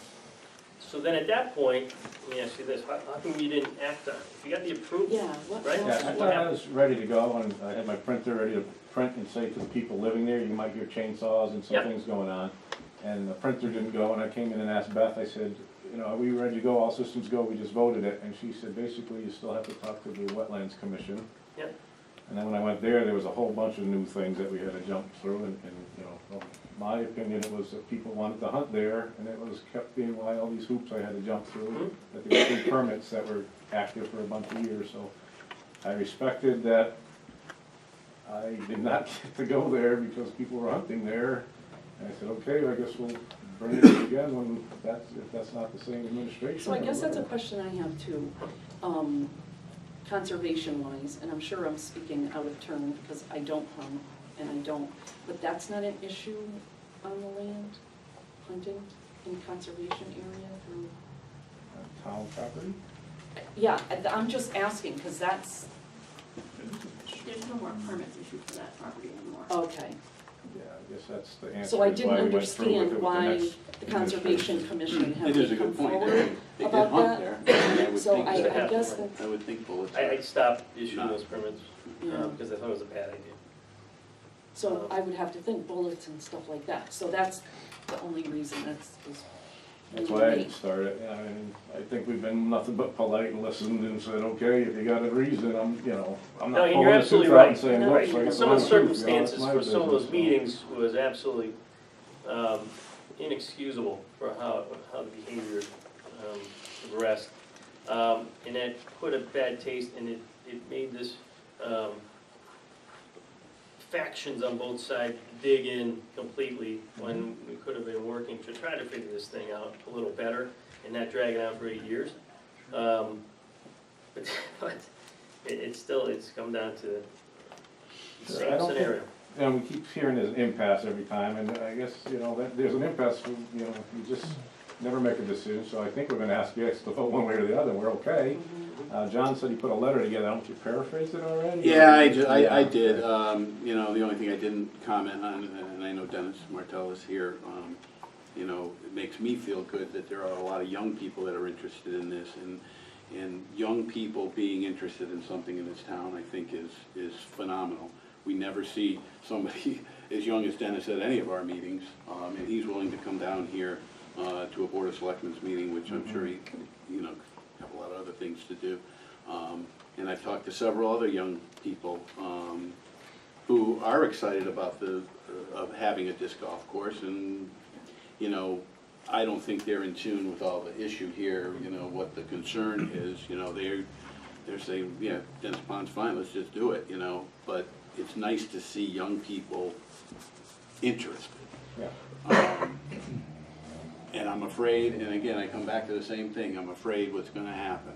So then at that point, let me ask you this, how come you didn't act on it? If you got the approval, Yeah, what Right? Yeah, else? I thought I was ready to go, and I had my printer ready to print and say to the people living there, you might hear chainsaws and some Yep. things going on. And the printer didn't go, and I came in and asked Beth, I said, you know, are we ready to go, all systems go, we just voted it. And she said, basically, you still have to talk to the Wetlands Commission. Yep. And then when I went there was a whole bunch of new things that we had to jump through, and, you know, well, my opinion, it was that people wanted to hunt there, and it was kept being why all these hoops I had to jump through, Mhm. that there were 3 permits that were active for a bunch of years, so I respected that I did not get to go there because people were hunting there, and I said, okay, I guess we'll bring it up again when if that's not the same administration. So I or guess that's a whatever. question I have too, conservation-wise, and I'm sure I'm speaking out of turn because I don't hunt, and I don't, but that's not an issue on the land, hunting in conservation area through, Town property? yeah, I'm just asking, because that's, There's no more permits issued for that property anymore. okay. Yeah, I guess that's the answer. So I is didn't why we went through with it understand with the why next the Conservation Commission had It is to a come good point. forward. They did about hunt that. there, and I would So think I that- guess that's, I would think bullets I are. stopped issuing No. those permits, yeah. because I thought it was a bad idea. So I would have to think bullets and stuff like that, so that's the only reason that's. That's why I didn't start it, yeah, I mean, I think we've been nothing but polite and listened and said, okay, if you got a reason, I'm No, not and pulling you're the absolutely tooth out and right. saying, You're whoops, right. I got Some of the wrong tooth, you know, it's circumstances my for some of those business, so. meetings was absolutely inexcusable for how the behavior progressed. And it put a bad taste, and it made this factions on both sides dig in completely when we could have been working to try to figure this thing out a little better and not drag it out for 8 years. But it's come down to the I same don't think- scenario. You know, we keep hearing there's an impasse every time, and I guess, you know, that there's an impasse, you know, you just never make a decision, so I think we're gonna ask you guys to vote one way or the other, we're okay. John said he put a letter together, I don't know if you paraphrased it already? Yeah, I did, you know, the only thing I didn't comment on, and I know Dennis Martell is here, you know, it makes me feel good that there are a lot of young people that are interested in this, and young people being interested in something in this town, I think is phenomenal. We never see somebody as young as Dennis at any of our meetings, and he's willing to come down here to a Board of Selectmen's meeting, which I'm sure he, you know, have a lot of other things to do. And I've talked to several other young people who are excited about of having a disc golf course, and, you know, I don't think they're in tune with all the issue here, you know, what the concern is, you know, they're saying, yeah, Dennis Pond's fine, let's just do it, you know, but it's nice to see young people interested. Yeah. And I'm afraid, and again, I come back to the same thing, I'm afraid what's gonna happen,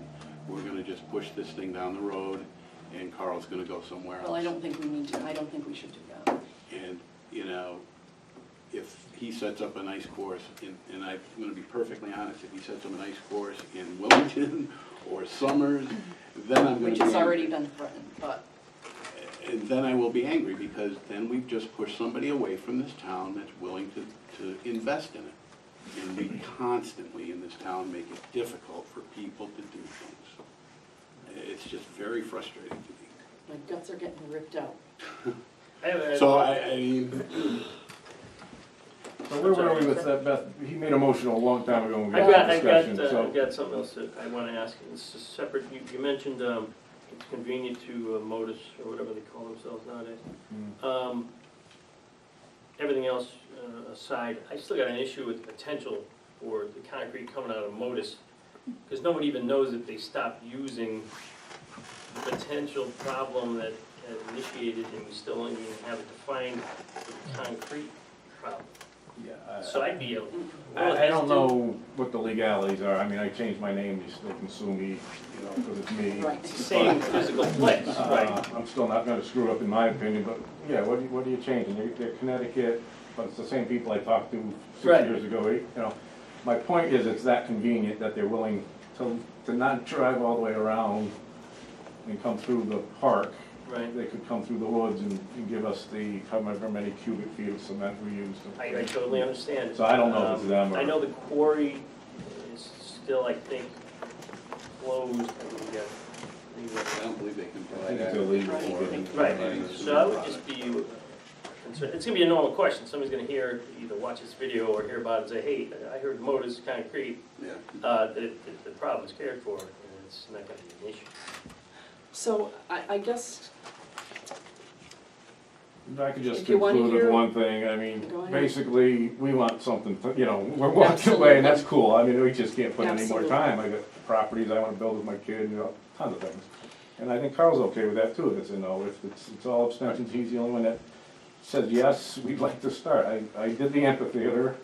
we're gonna just push this thing down the road, and Carl's gonna go somewhere else. Well, I don't think we need to, I don't think we should do that. And, you know, if he sets up a nice course, and I'm gonna be perfectly honest, if he sets up a nice course in Wilmington or Summers, then I'm gonna be Which has angry. already been threatened, but, And then I will be angry, because then we've just pushed somebody away from this town that's willing to invest in it. And we constantly in this town make it difficult for people to do things. It's just very frustrating to me. my guts are getting ripped out. So I mean, So where were we with that, Beth? He made a motion a long time ago when we I've had got, the discussion, so. I've got something else that I wanna ask, it's a separate, you mentioned, it's convenient to Modus, or whatever they call themselves nowadays. Everything else aside, I still got an issue with the potential for the concrete coming out of Modus, because nobody even knows that they stopped using the potential problem that had initiated, and we still don't even have it defined, the concrete problem. Yeah, So I'd be I don't know what the legalities are, I mean, I changed my name, you still can sue me, you know, because it's me. Right. It's the same physical place, right? I'm still not gonna screw up in my opinion, but, yeah, what are you changing? They're Connecticut, but it's the same people I talked to 6 Right. years ago, you know. My point is, it's that convenient that they're willing to not drive all the way around and come through the park. Right. They could come through the woods and give us the, however many cubic feet of cement we used. I totally understand. So I don't know if it's them or. I know the quarry is still, I think, closed. I don't believe they can I think provide it's illegal Right. for them. Right, so I would just be concerned, it's gonna be a normal question, somebody's gonna hear, either watch this video or hear about it and say, hey, I heard motors, concrete, Yeah. the problem's cared for, and it's not gonna be an issue. So I guess, If I could just If you wanna conclude with hear- one thing, I mean, Go ahead. basically, we want something, we're walking away, and that's cool, I mean, we just can't put any more Absolutely. time, I got properties I wanna build with my kid, tons of things. And I think Carl's okay with that too, if it's a no, if it's all abstentions, he's the only one that says, yes, we'd like to start. I did the amphitheater,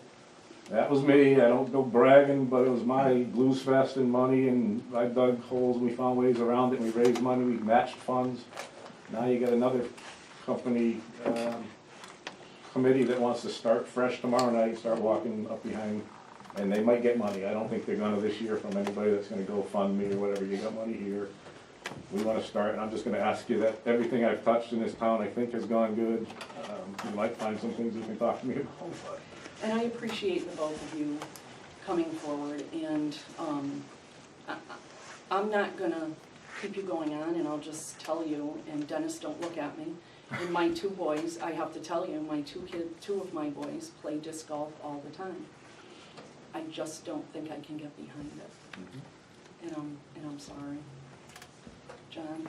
that was me, I don't go bragging, but it was my blues fest and money, and I dug holes, we found ways around it, we raised money, we matched funds. Now you got another company, committee that wants to start fresh tomorrow night, start walking up behind, and they might get money. I don't think they're gonna this year from anybody that's gonna go fund me or whatever, you got money here. We wanna start, and I'm just gonna ask you that everything I've touched in this town, I think has gone good. You might find some things you can talk to me about, but. and I appreciate the both of you coming forward, and I'm not gonna keep you going on, and I'll just tell you, and Dennis, don't look at me. And my two boys, I have to tell you, my two of my boys play disc golf all the time. I just don't think I can get behind it. And I'm sorry. John,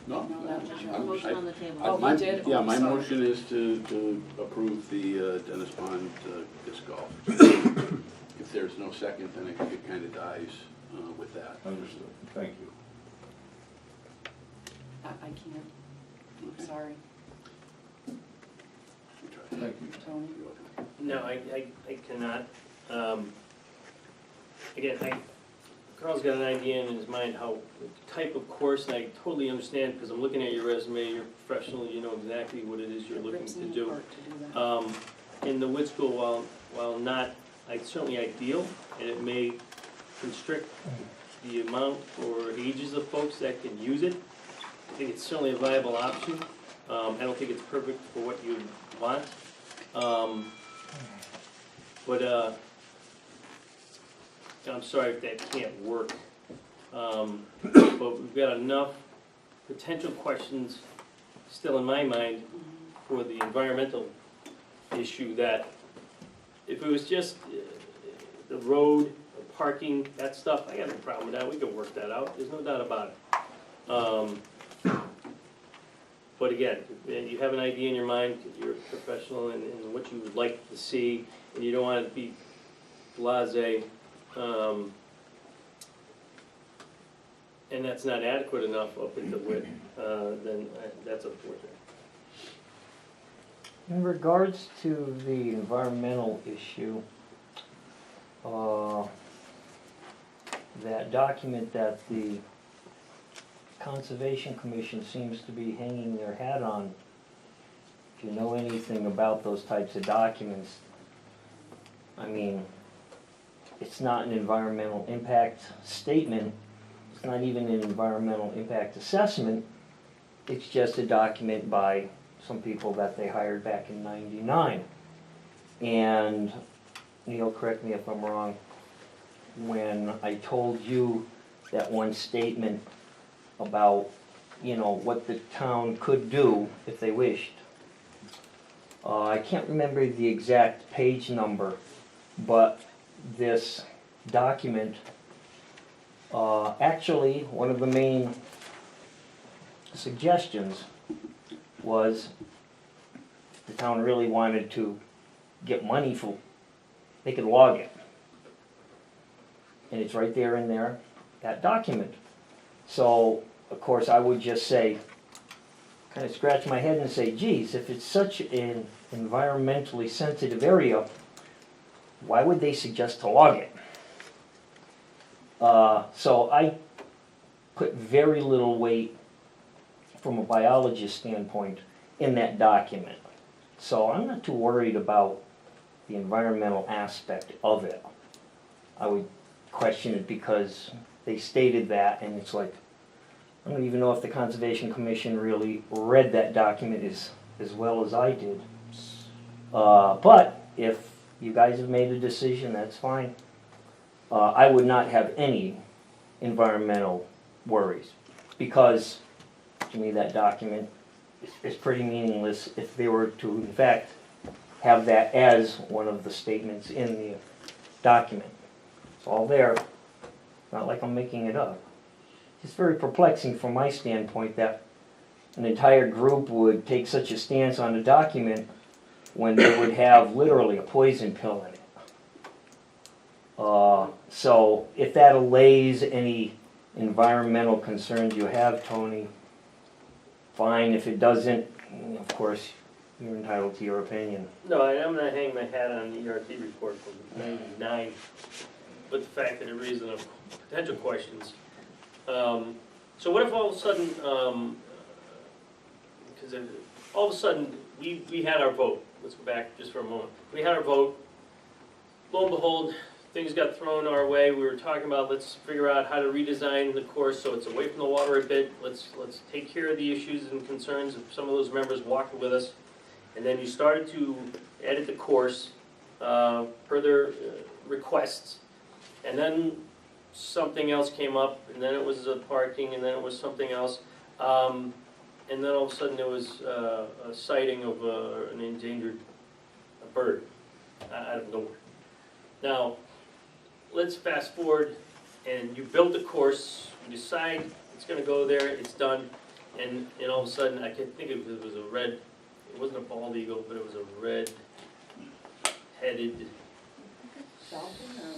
No, No, that was your I'm- Motion on the table. Oh, my- he did? Yeah, Oh, my sorry. motion is to approve the Dennis Pond disc golf. If there's no second, then I think it kind of dies with that. Understood, thank you. I can't, Okay. sorry, We tried. Thank you. Tony. You're welcome. No, I cannot. Again, Carl's got an idea in his mind how, the type of course, and I totally understand, because I'm looking at your resume, you're professional, you know exactly what it is you're It looking rips to me do. apart to do that. In the wood school, while not certainly ideal, and it may constrict the amount or ages of folks that can use it, I think it's certainly a viable option. I don't think it's perfect for what you want. But I'm sorry if that can't work. But we've got enough potential questions still in my mind for the environmental issue that if it was just the road, the parking, that stuff, I got no problem with that, we could work that out, there's no doubt about it. But again, you have an idea in your mind, you're a professional in what you would like to see, and you don't want it to be blasé, and that's not adequate enough up at the width, then that's unfortunate. In regards to the environmental issue, that document that the Conservation Commission seems to be hanging their hat on, if you know anything about those types of documents, I mean, it's not an environmental impact statement, it's not even an environmental impact assessment, it's just a document by some people that they hired back in '99. And Neil, correct me if I'm wrong, when I told you that one statement about, what the town could do if they wished. I can't remember the exact page number, but this document, actually, one of the main suggestions was if the town really wanted to get money for, they could log it. And it's right there in there, that document. So, of course, I would just say, kind of scratch my head and say, geez, if it's such an environmentally sensitive area, why would they suggest to log it? So I put very little weight from a biologist standpoint in that document. So I'm not too worried about the environmental aspect of it. I would question it because they stated that, and it's like, I don't even know if the Conservation Commission really read that document as well as I did. But if you guys have made a decision, that's fine. I would not have any environmental worries. Because, to me, that document is pretty meaningless if they were to, in fact, have that as one of the statements in the document. It's all there, not like I'm making it up. It's very perplexing from my standpoint that an entire group would take such a stance on a document when they would have literally a poison pill in it. So if that allays any environmental concerns you have, Tony, fine. If it doesn't, of course, you're entitled to your opinion. No, I'm not hanging my hat on the ERT report from '99, but the fact that it raised enough potential questions. So what if all of a sudden, because all of a sudden we had our vote. Let's go back just for a moment. We had our vote. Lo and behold, things got thrown our way. We were talking about let's figure out how to redesign the course so it's away from the water a bit. Let's take care of the issues and concerns of some of those members walking with us. And then you started to edit the course per their requests. And then something else came up, and then it was parking, and then it was something else. And then all of a sudden there was a sighting of an endangered bird out of nowhere. Now, let's fast forward, and you build the course, you decide it's gonna go there, it's done, and all of a sudden, I can think of it was a red, it wasn't a bald eagle, but it was a red-headed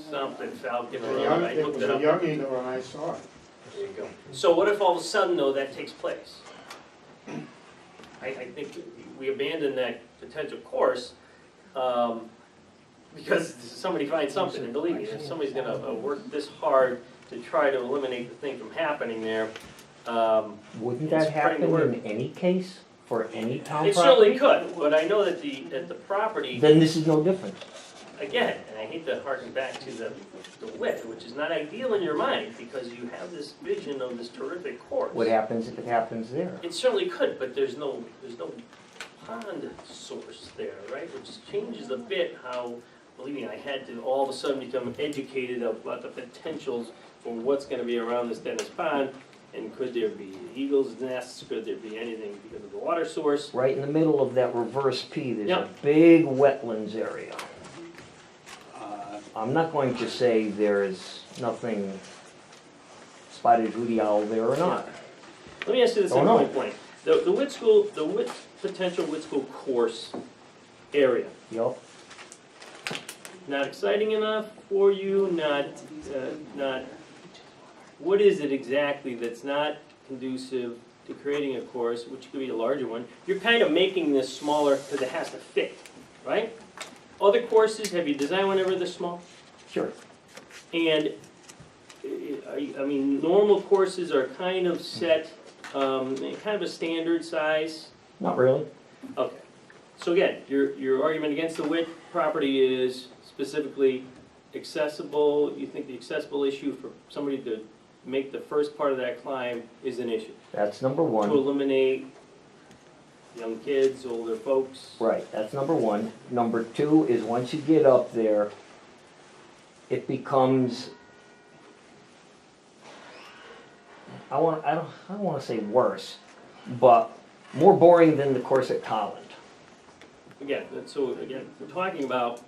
something, falcon, or I It looked was it a up. young eagle and I saw it. There you go. So what if all of a sudden, though, that takes place? I think we abandon that potential course, because somebody finds something, and believe me, if somebody's gonna work this hard to try to eliminate the thing from happening there, Wouldn't It's that putting the happen word- in any case, for any town it certainly property? could, but I know that the property, Then this is no different. again, and I hate to harken back to the width, which is not ideal in your mind, because you have this vision of this terrific course. What happens if it happens there? It certainly could, but there's no pond source there, right? Which changes a bit how, believe me, I had to all of a sudden become educated about the potentials for what's gonna be around this Dennis Pond, and could there be eagles' nests, could there be anything because of the water source? Right in the middle of that reverse P, there's a Yep. big wetlands area. I'm not going to say there's nothing spotted hooty owl there or not. Let me ask you this Oh, at no. one point. The potential Witt School course area, Yup, not exciting enough for you, not, what is it exactly that's not conducive to creating a course, which could be a larger one? You're kind of making this smaller because it has to fit, right? Other courses, have you designed one ever this small? sure. And, I mean, normal courses are kind of set, kind of a standard size. Not really. Okay. So again, your argument against the width property is specifically accessible. You think the accessible issue for somebody to make the first part of that climb is an issue? That's number To one. eliminate young kids, older folks? Right, that's number one. Number two is once you get up there, it becomes, I don't wanna say worse, but more boring than the course at Holland. Again, we're talking about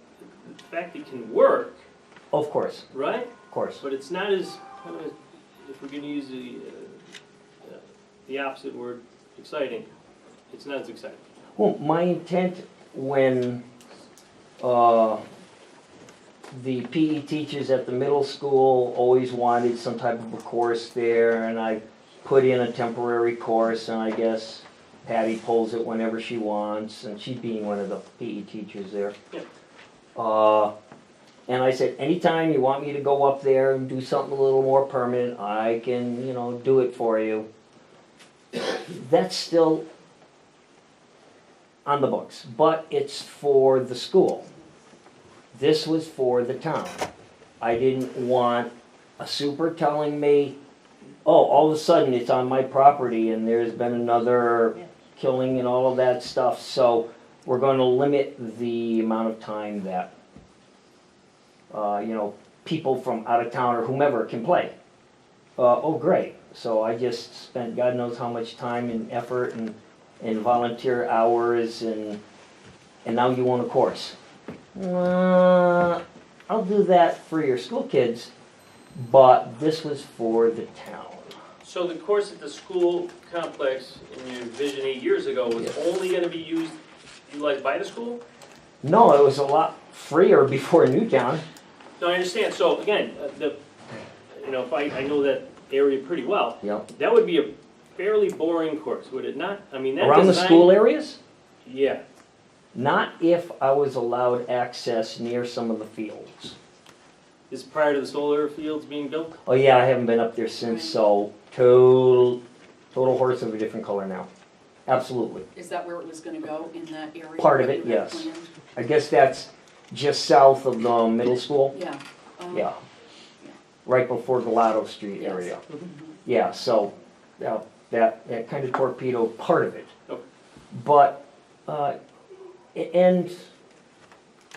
the fact it can work, Of course, right? of course. But it's not as, if we're gonna use the opposite word, exciting, it's not as exciting. Well, my intent when, the PE teachers at the middle school always wanted some type of a course there, and I put in a temporary course, and I guess Patty pulls it whenever she wants, and she being one of the PE teachers there. Yep. And I said, anytime you want me to go up there and do something a little more permanent, I can, do it for you. That's still on the books, but it's for the school. This was for the town. I didn't want a super telling me, oh, all of a sudden it's on my property and there's been another killing and all of that stuff, so we're gonna limit the amount of time that, people from out of town or whomever can play. Oh, great. So I just spent God knows how much time and effort and volunteer hours and now you want a course. I'll do that for your school kids, but this was for the town. So the course at the school complex in your vision 8 years ago was Yes. only gonna be utilized by the school? No, it was a lot freer before Newtown. No, I understand, so again, if I know that area pretty well, Yep. that would be a fairly boring course, would it not? I mean, that Around the design- school areas? Yeah, Not if I was allowed access near some of the fields. this is prior to the solar fields being built? Oh yeah, I haven't been up there since, so total horse of a different color now. Absolutely. Is that where it was gonna go, in that area? Part of that it, you had yes. planned? I guess that's just south of the middle school. Yeah. Yeah. Right before Galato Street Yes. area. Mhm. Yeah, so that kind of torpedoed part of it. Okay. But, and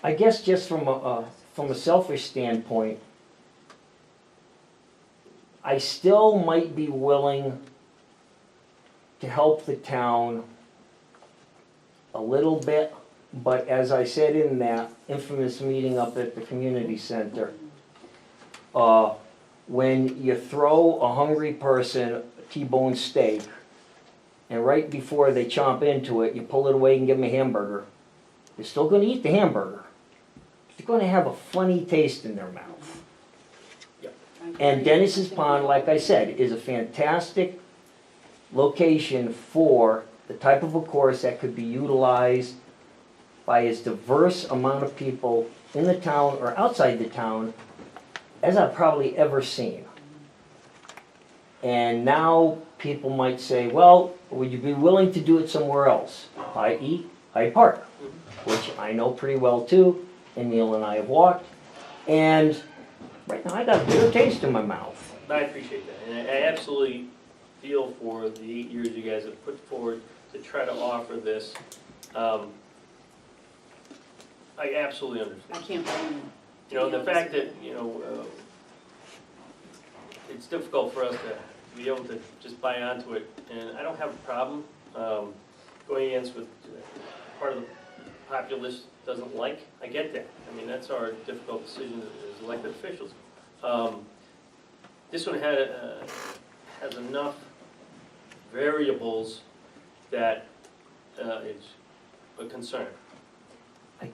I guess just from a selfish standpoint, I still might be willing to help the town a little bit, but as I said in that infamous meeting up at the community center, when you throw a hungry person a T-bone steak, and right before they chomp into it, you pull it away and give them a hamburger, they're still gonna eat the hamburger. They're gonna have a funny taste in their mouth. I agree. And Dennis's I think Pond, we- like I said, is a fantastic location for the type of a course that could be utilized by as diverse amount of people in the town or outside the town as I've probably ever seen. And now people might say, well, would you be willing to do it somewhere else? i.e. Hyde Park, which I know pretty well too, and Neil and I have walked. And right now I got a bitter taste in my mouth. I appreciate that, and I absolutely feel for the 8 years you guys have put forward to try to offer this. I absolutely understand. I can't blame you. You know, the Yeah, fact that's- that, it's difficult for us to be able to just buy onto it, and I don't have a problem going against what part of the populace doesn't like. I get that. I mean, that's our difficult decision as elected officials. This one has enough variables that it's a concern. I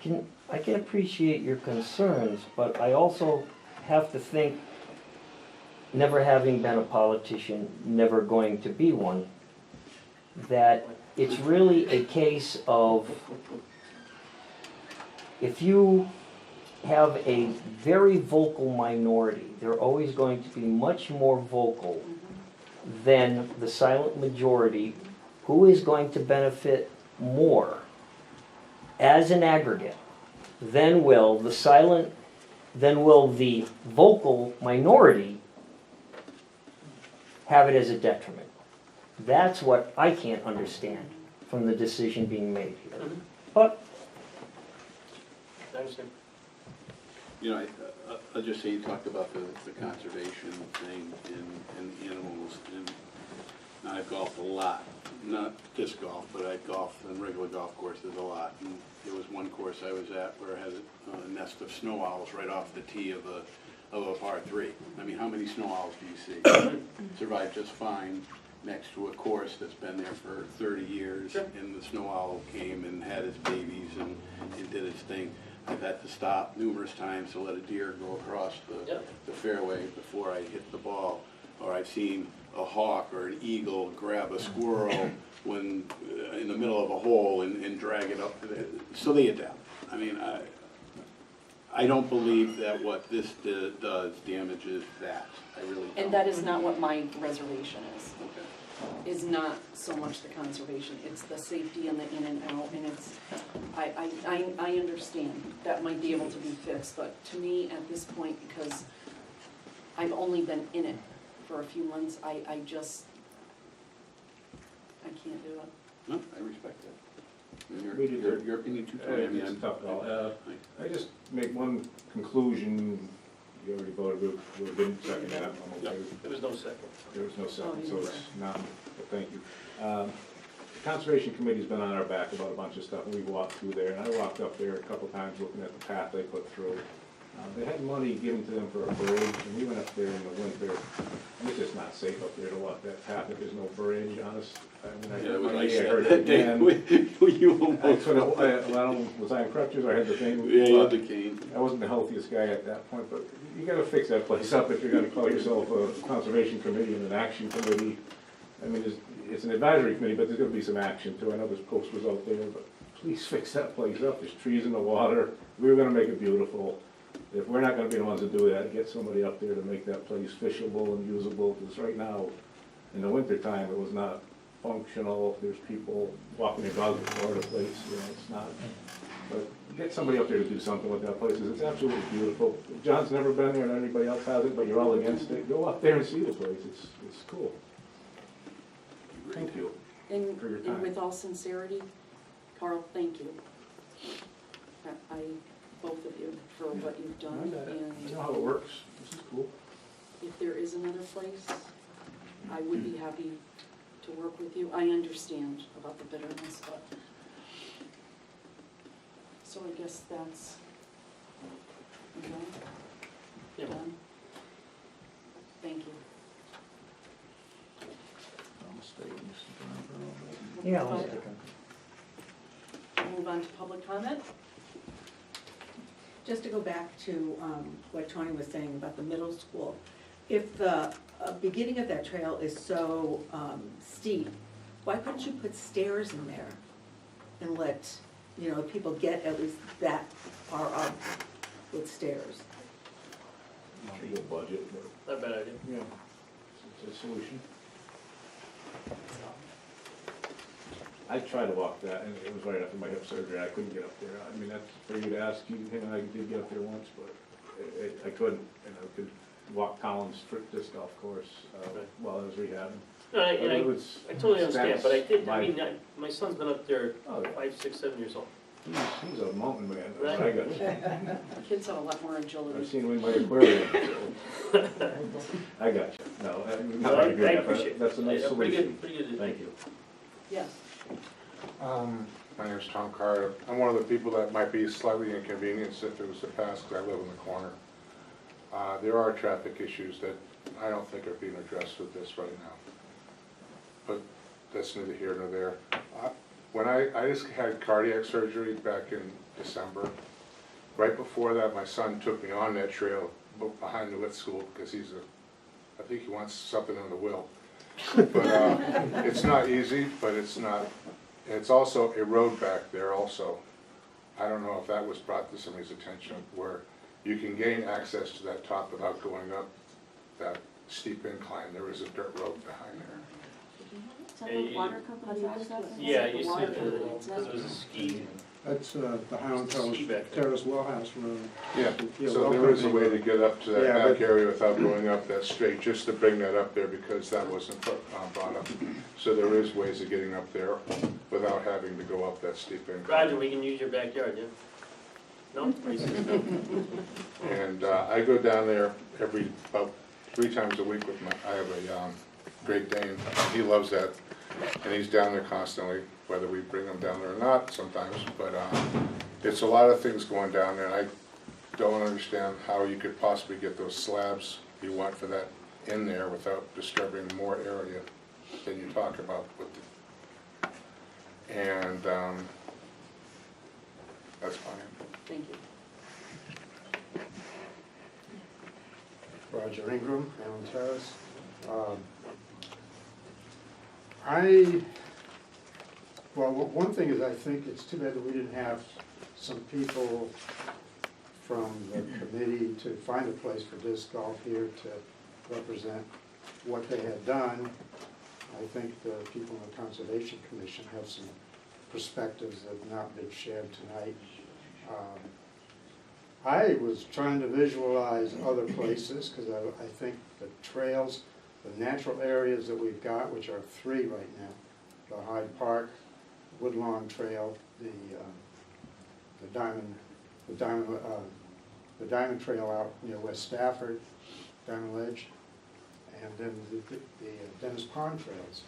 can appreciate your concerns, but I also have to think, never having been a politician, never going to be one, that it's really a case of if you have a very vocal minority, they're always going to be much more vocal than the silent majority, who is going to benefit more as an aggregate than will the vocal minority have it as a detriment. That's what I can't understand from the decision being made here. But I understand. You know, I'll just say you talked about the conservation thing and animals, and I've golfed a lot. Not disc golf, but I golfed on regular golf courses a lot. And there was one course I was at where it had a nest of snow owls right off the tee of a par 3. I mean, how many snow owls do you see? Survived just fine next to a course that's been there for 30 years. Sure. And the snow owl came and had its babies and did its thing. I've had to stop numerous times to let a deer go across the fairway before I hit the ball. Or I've seen a hawk or an eagle grab a squirrel when in the middle of a hole and drag it up. So they adapt. I mean, I don't believe that what this does damages that. I really don't. And that is not what my reservation is. Okay. Is not so much the conservation, it's the safety and the in and out, and it's, I understand that might be able to be fixed, but to me, at this point, because I've only been in it for a few months, I can't do it. No, I respect that. And We did your opinion too, Tony. I mean, It's I'm- tough call. I just make one conclusion You already voted, we didn't second that, I'm okay. There was no second. There was no Oh, second, you so didn't it's not, but thank you. Conservation Committee's been on our back about a bunch of stuff, and we've walked through there, and I walked up there a couple times looking at the path they put through. They had money given to them for a bridge, and we went up there in the winter, and it's just not safe up there to walk that path if there's no bridge, honest. I mean, Yeah, it was I ice heard that it day. again. You I almost. could've- was I in crutches, or I had the thing? Yeah, you had But the cane. I wasn't the healthiest guy at that point, but you gotta fix that place up if you're gonna call yourself a conservation committee and an action committee. I mean, it's an advisory committee, but there's gonna be some action too. I know there's posters out there, but please fix that place up. There's trees in the water. We were gonna make it beautiful. If we're not gonna be the ones to do that, get somebody up there to make that place fishable and usable, because right now, in the wintertime, it was not functional. There's people walking their dogs all over the place, you know, it's not. But get somebody up there to do something with that place, 'cause it's absolutely beautiful. John's never been there and anybody else hasn't, but you're all against it. Go up there and see the place, it's cool. Thank you. And For your time. and with all sincerity, Carl, thank you. Both of you, for what you've done, You know how and it works, this is cool. if there is another place, I would be happy to work with you. I understand about the bitterness, but, so I guess that's, okay, Yeah. done. Thank you. Yeah, We'll move on to public comment. Just to go back to what Tony was saying about the middle school, if the beginning of that trail is so steep, why couldn't you put stairs in there and let, people get at least that far up with stairs? Not a good budget, but, Not a bad idea. yeah, it's a solution. I tried to walk that, and it was right after my hip surgery, I couldn't get up there. I mean, that's for you to ask, him and I did get up there once, but I couldn't, and I could walk Collins disc golf course, Right. while I was rehabbing. No, It was- I totally understand, but that's my son's been up there Oh, 5, 6, 7 years old. He's a mountain man, Right. I got, Kids have a lot more I've agility. seen him in my aquarium, so. I got you, no, I'm No, not I arguing that, appreciate it. but that's a nice Yeah, pretty solution. good, pretty good. Thank you. Yes, My name's Tom Carter. I'm one of the people that might be slightly inconvenienced if it was to pass, because I live in the corner. There are traffic issues that I don't think are being addressed with this right now. But that's neither here nor there. When I just had cardiac surgery back in December. Right before that, my son took me on that trail behind the lit school, because I think he wants something in the will. But it's not easy, but it's not. It's also a road back there also. I don't know if that was brought to somebody's attention, where you can gain access to that top without going up that steep incline. There is a dirt road behind there. is that the water company's access? Yeah, Is you it the see, water because company's it access? was a ski. That's the Highland Ski back there. Terrace Wellhouse Road. Yeah, Yeah, so well there is a company way road. to get up to that Yeah, back but- area without going up that straight, just to bring that up there, because that wasn't brought up. So there is ways of getting up there without having to go up that steep incline. Roger, we can use your backyard, yeah? No? And I go down there about 3 times a week with I have a Great Dane, he loves that, and he's down there constantly, whether we bring him down there or not sometimes, but it's a lot of things going down there, and I don't understand how you could possibly get those slabs you want for that in there without disturbing more area than you talk about with the, and that's fine. Thank you. Roger Ingram, Allen Terrace. One thing is, I think it's too bad that we didn't have some people from the committee to find a place for disc golf here to represent what they had done. I think the people in the Conservation Commission have some perspectives that have not been shared tonight. I was trying to visualize other places, because I think the trails, the natural areas that we've got, which are 3 right now, the Hyde Park, Woodlawn Trail, the the Diamond Trail out near West Stafford, Diamond Ledge, and then the Dennis Pond trails.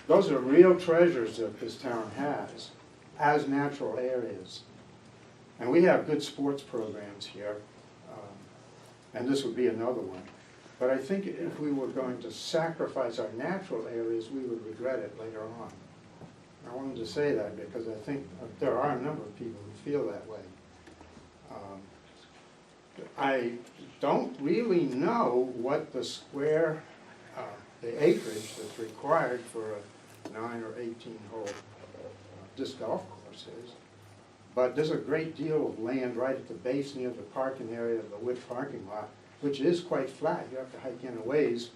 Those are real treasures that this town has as natural areas. And we have good sports programs here, and this would be another one. But I think if we were going to sacrifice our natural areas, we would regret it later on. I wanted to say that because I think there are a number of people who feel that way. I don't really know what the square, the acreage that's required for a 9 or 18 hole disc golf course is. But there's a great deal of land right at the base near the parking area of the Witt parking lot, which is quite flat. You have to hike in a ways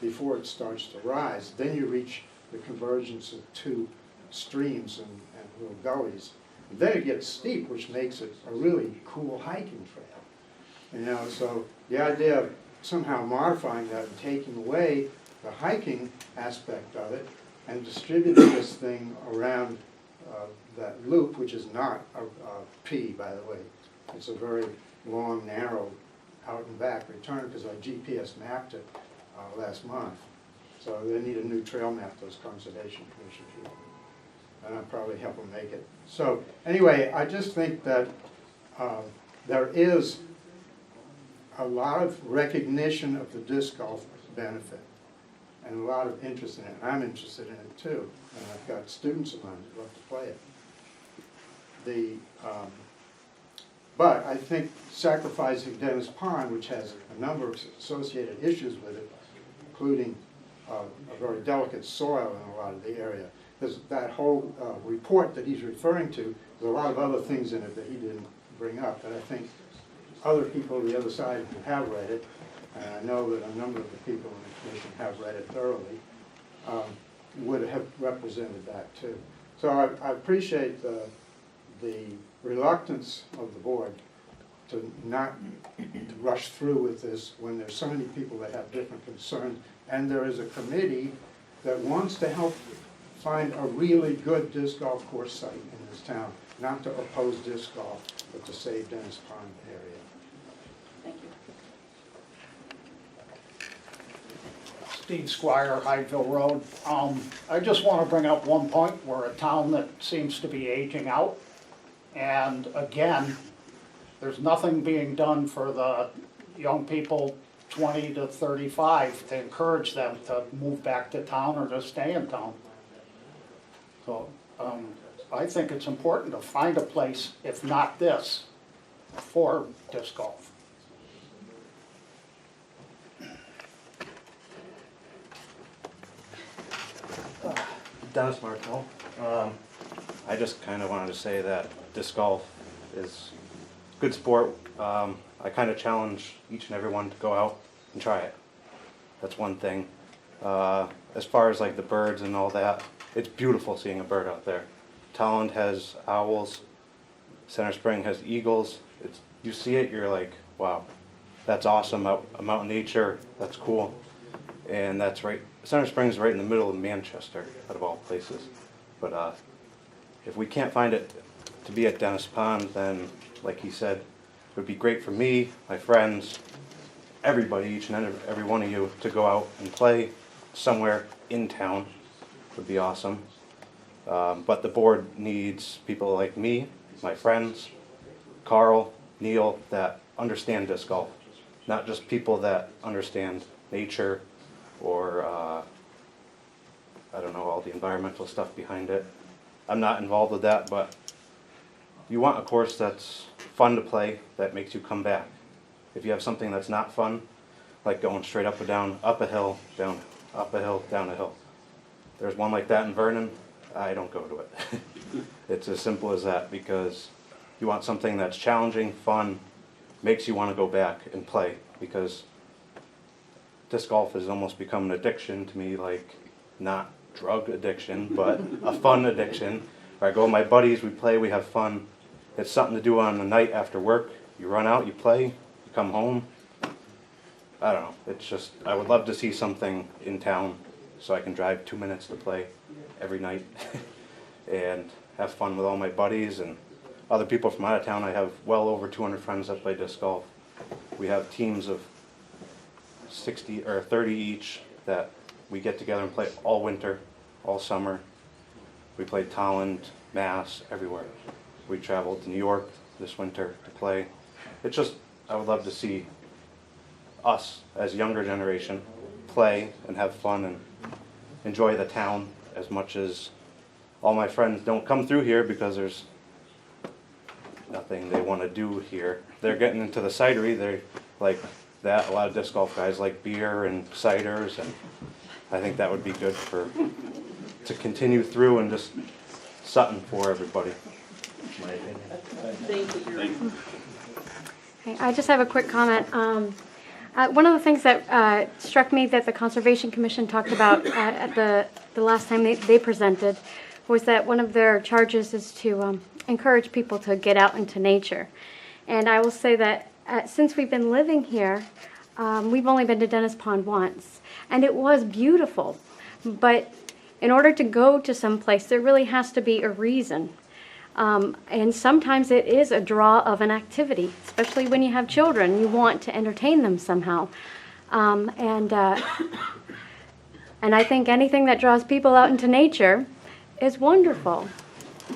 before it starts to rise. Then you reach the convergence of two streams and little gullies. And then it gets steep, which makes it a really cool hiking trail. You know, so the idea of somehow modifying that and taking away the hiking aspect of it and distributing this thing around that loop, which is not a P, by the way. It's a very long, narrow, out and back return because I GPS mapped it last month. So they need a new trail map, those Conservation Commission people. And I'll probably help them make it. So anyway, I just think that there is a lot of recognition of the disc golf benefit and a lot of interest in it. I'm interested in it too, and I've got students of mine who love to play it. But I think sacrificing Dennis Pond, which has a number of associated issues with it, including a very delicate soil in a lot of the area. There's that whole report that he's referring to, there's a lot of other things in it that he didn't bring up that I think other people on the other side have read it, and I know that a number of the people in the commission have read it thoroughly, would have represented that too. So I appreciate the reluctance of the board to not rush through with this when there's so many people that have different concerns, and there is a committee that wants to help find a really good disc golf course site in this town, not to oppose disc golf, but to save Dennis Pond area. Thank you. Steve Squire, Hyattville Road. I just want to bring up one point. We're a town that seems to be aging out. And again, there's nothing being done for the young people 20 to 35 to encourage them to move back to town or to stay in town. So I think it's important to find a place, if not this, for disc golf. Dennis Martel. I just kind of wanted to say that disc golf is a good sport. I kind of challenge each and every one to go out and try it. That's one thing. As far as like the birds and all that, it's beautiful seeing a bird out there. Talland has owls. Center Spring has eagles. You see it, you're like, wow, that's awesome. I'm out in nature. That's cool. And that's right. Center Springs is right in the middle of Manchester, out of all places. But if we can't find it to be at Dennis Pond, then, like he said, it would be great for me, my friends, everybody, each and every one of you, to go out and play somewhere in town. Would be awesome. But the board needs people like me, my friends, Carl, Neil, that understand disc golf. Not just people that understand nature or, I don't know, all the environmental stuff behind it. I'm not involved with that, but you want a course that's fun to play, that makes you come back. If you have something that's not fun, like going straight up and down, up a hill, down, up a hill, down a hill. There's one like that in Vernon, I don't go to it. It's as simple as that, because you want something that's challenging, fun, makes you want to go back and play, because disc golf has almost become an addiction to me, like not drug addiction, but a fun addiction. Where I go with my buddies, we play, we have fun. It's something to do on the night after work. You run out, you play, you come home. I don't know, it's just, I would love to see something in town so I can drive 2 minutes to play every night and have fun with all my buddies and other people from out of town. I have well over 200 friends that play disc golf. We have teams of 60 or 30 each that we get together and play all winter, all summer. We played Tolland, Mass, everywhere. We traveled to New York this winter to play. It's just, I would love to see us as younger generation play and have fun and enjoy the town as much as all my friends don't come through here because there's nothing they want to do here. They're getting into the cidery, they like that. A lot of disc golf guys like beer and ciders, and I think that would be good to continue through and just Sutton for everybody. Thank you. Okay, I just have a quick comment. One of the things that struck me that the Conservation Commission talked about at the last time they presented was that one of their charges is to encourage people to get out into nature. And I will say that since we've been living here, we've only been to Dennis Pond once, and it was beautiful. But in order to go to some place, there really has to be a reason. And sometimes it is a draw of an activity, especially when you have children. You want to entertain them somehow. And I think anything that draws people out into nature is wonderful.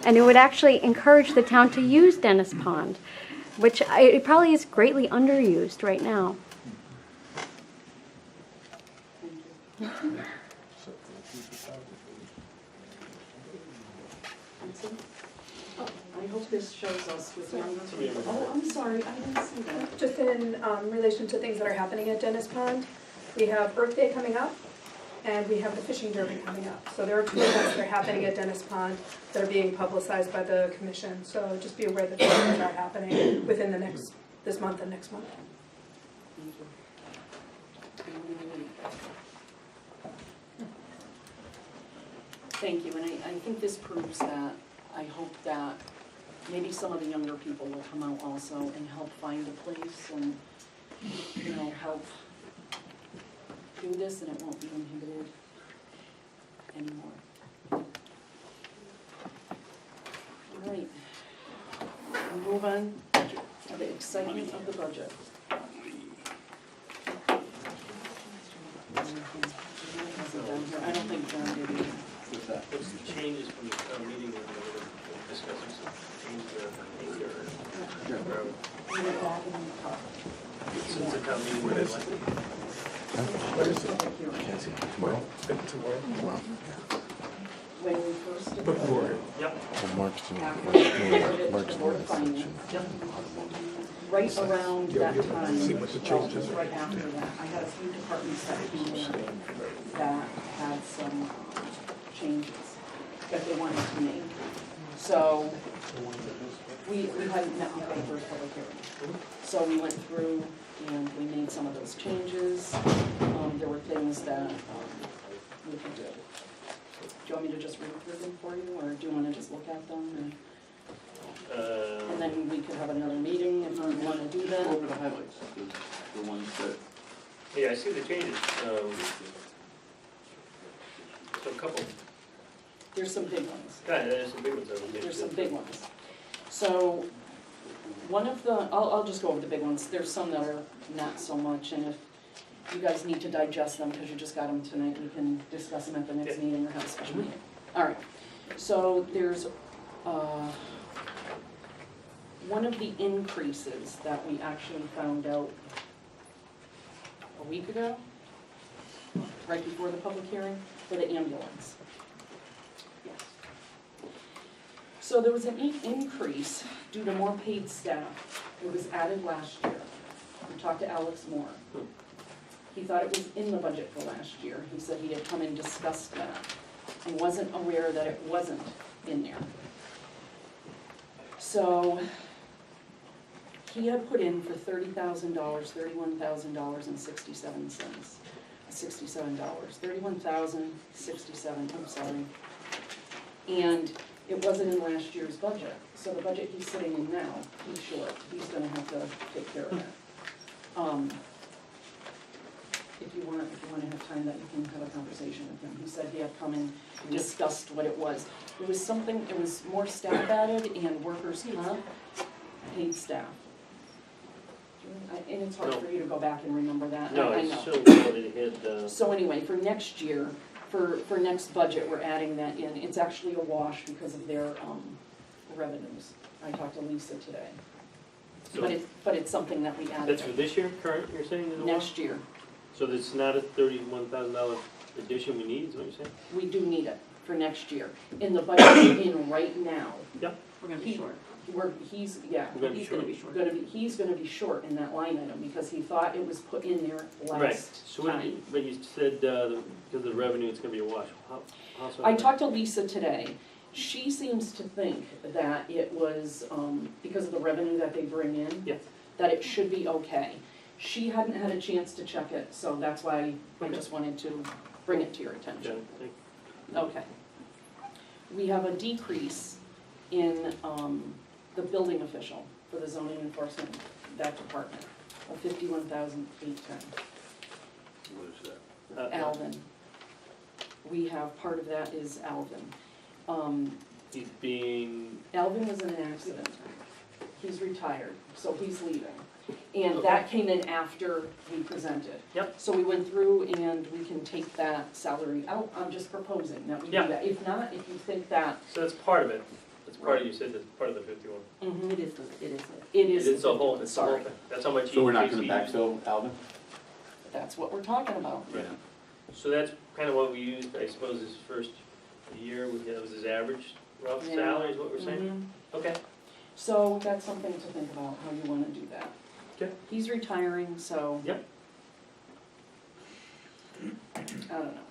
And it would actually encourage the town to use Dennis Pond, which it probably is greatly underused right now. I hope this shows us with younger people. Oh, I'm sorry, I didn't see that. Just in relation to things that are happening at Dennis Pond, we have Earth Day coming up, and we have the fishing derby coming up. So there are two events that are happening at Dennis Pond that are being publicized by the commission. So just be aware that those things are happening within this month and next month. Thank you, and I think this proves that. I hope that maybe some of the younger people will come out also and help find a place and, you know, help do this, and it won't be inhibited anymore. All right, we'll move on to the excitement of the budget. I don't think John did either. What's the changes from the town meeting when we were discussing some changes that are happening since the town meeting? When we first did the Yep. right around that time, well, just right after that, I had a few departments that came in that had some changes that they wanted to make. So we hadn't met with the first public hearing. So we went through and we made some of those changes. There were things that we could do. Do you want me to just read through them for you, or do you want to just look at them? And then we could have another meeting if you want to do that. Over the highlights, the ones that. Yeah, I see the changes. So a couple. There's some big ones. Yeah, there's some big ones. There's some big ones. So one of the, I'll just go over the big ones. There's some that are not so much, and if you guys need to digest them because you just got them tonight, we can discuss them at the next meeting or have a special meeting. All right. So there's one of the increases that we actually found out a week ago, right before the public hearing, for the ambulance. Yes. So there was an increase due to more paid staff. It was added last year. We talked to Alex Moore. He thought it was in the budget for last year. He said he had come and discussed that and wasn't aware that it wasn't in there. So he had put in for $30,000, $31,067. $31,067, I'm sorry. And it wasn't in last year's budget. So the budget he's sitting in now, he's short. He's gonna have to take care of that. if you wanna have time, that you can have a conversation with him. He said he had come and discussed what it was. It was something, it was more staff added and workers' comp, paid staff. And it's hard for you to go back and remember that, No, I it's know. so what it had, So anyway, for next year, for next budget, we're adding that in. It's actually a wash because of their revenues. I talked to Lisa today. so But it's something that we added that's for this year, current, you're saying, is the one? next year. So that's not a $31,000 addition we need, is what you're saying? We do need it for next year. In the budget we're in right now, We're gonna be short. he's We're gonna be short. he's gonna be short in that line item because he thought it was put in there Right, last so when you, time. when you said, because of the revenue, it's gonna be a wash, how so? I talked to Lisa today. She seems to think that it was, because of the revenue that they bring in. Yeah. That it should be okay. She hadn't had a chance to check it, so that's why I Okay. just wanted to bring it to your attention. Jen, thank Okay. We have a decrease in the building official for the zoning enforcement, that department, of $51,810. What is that? you. Alvin. We have, part of that is Alvin. He's being, Alvin was in an accident. He's retired, so he's leaving. And that came in after we presented. Yep. So we went through and we can take that salary out. I'm just proposing that we do Yeah. that. If not, if you think that. so that's part of it, that's part of, you said that's part of the 51. It is, it is. It is. It's a whole, the it's a whole 51, thing, that's how much. So we're not each gonna piece- backfill Alvin? That's what we're talking about. Yeah. So that's kind of what we used, I suppose, his first year, that was his average rough Yeah. salary, is what we're saying? Mhm. Okay. So that's something to think about, how you wanna do that. Okay. He's retiring, so. Yep. I don't know.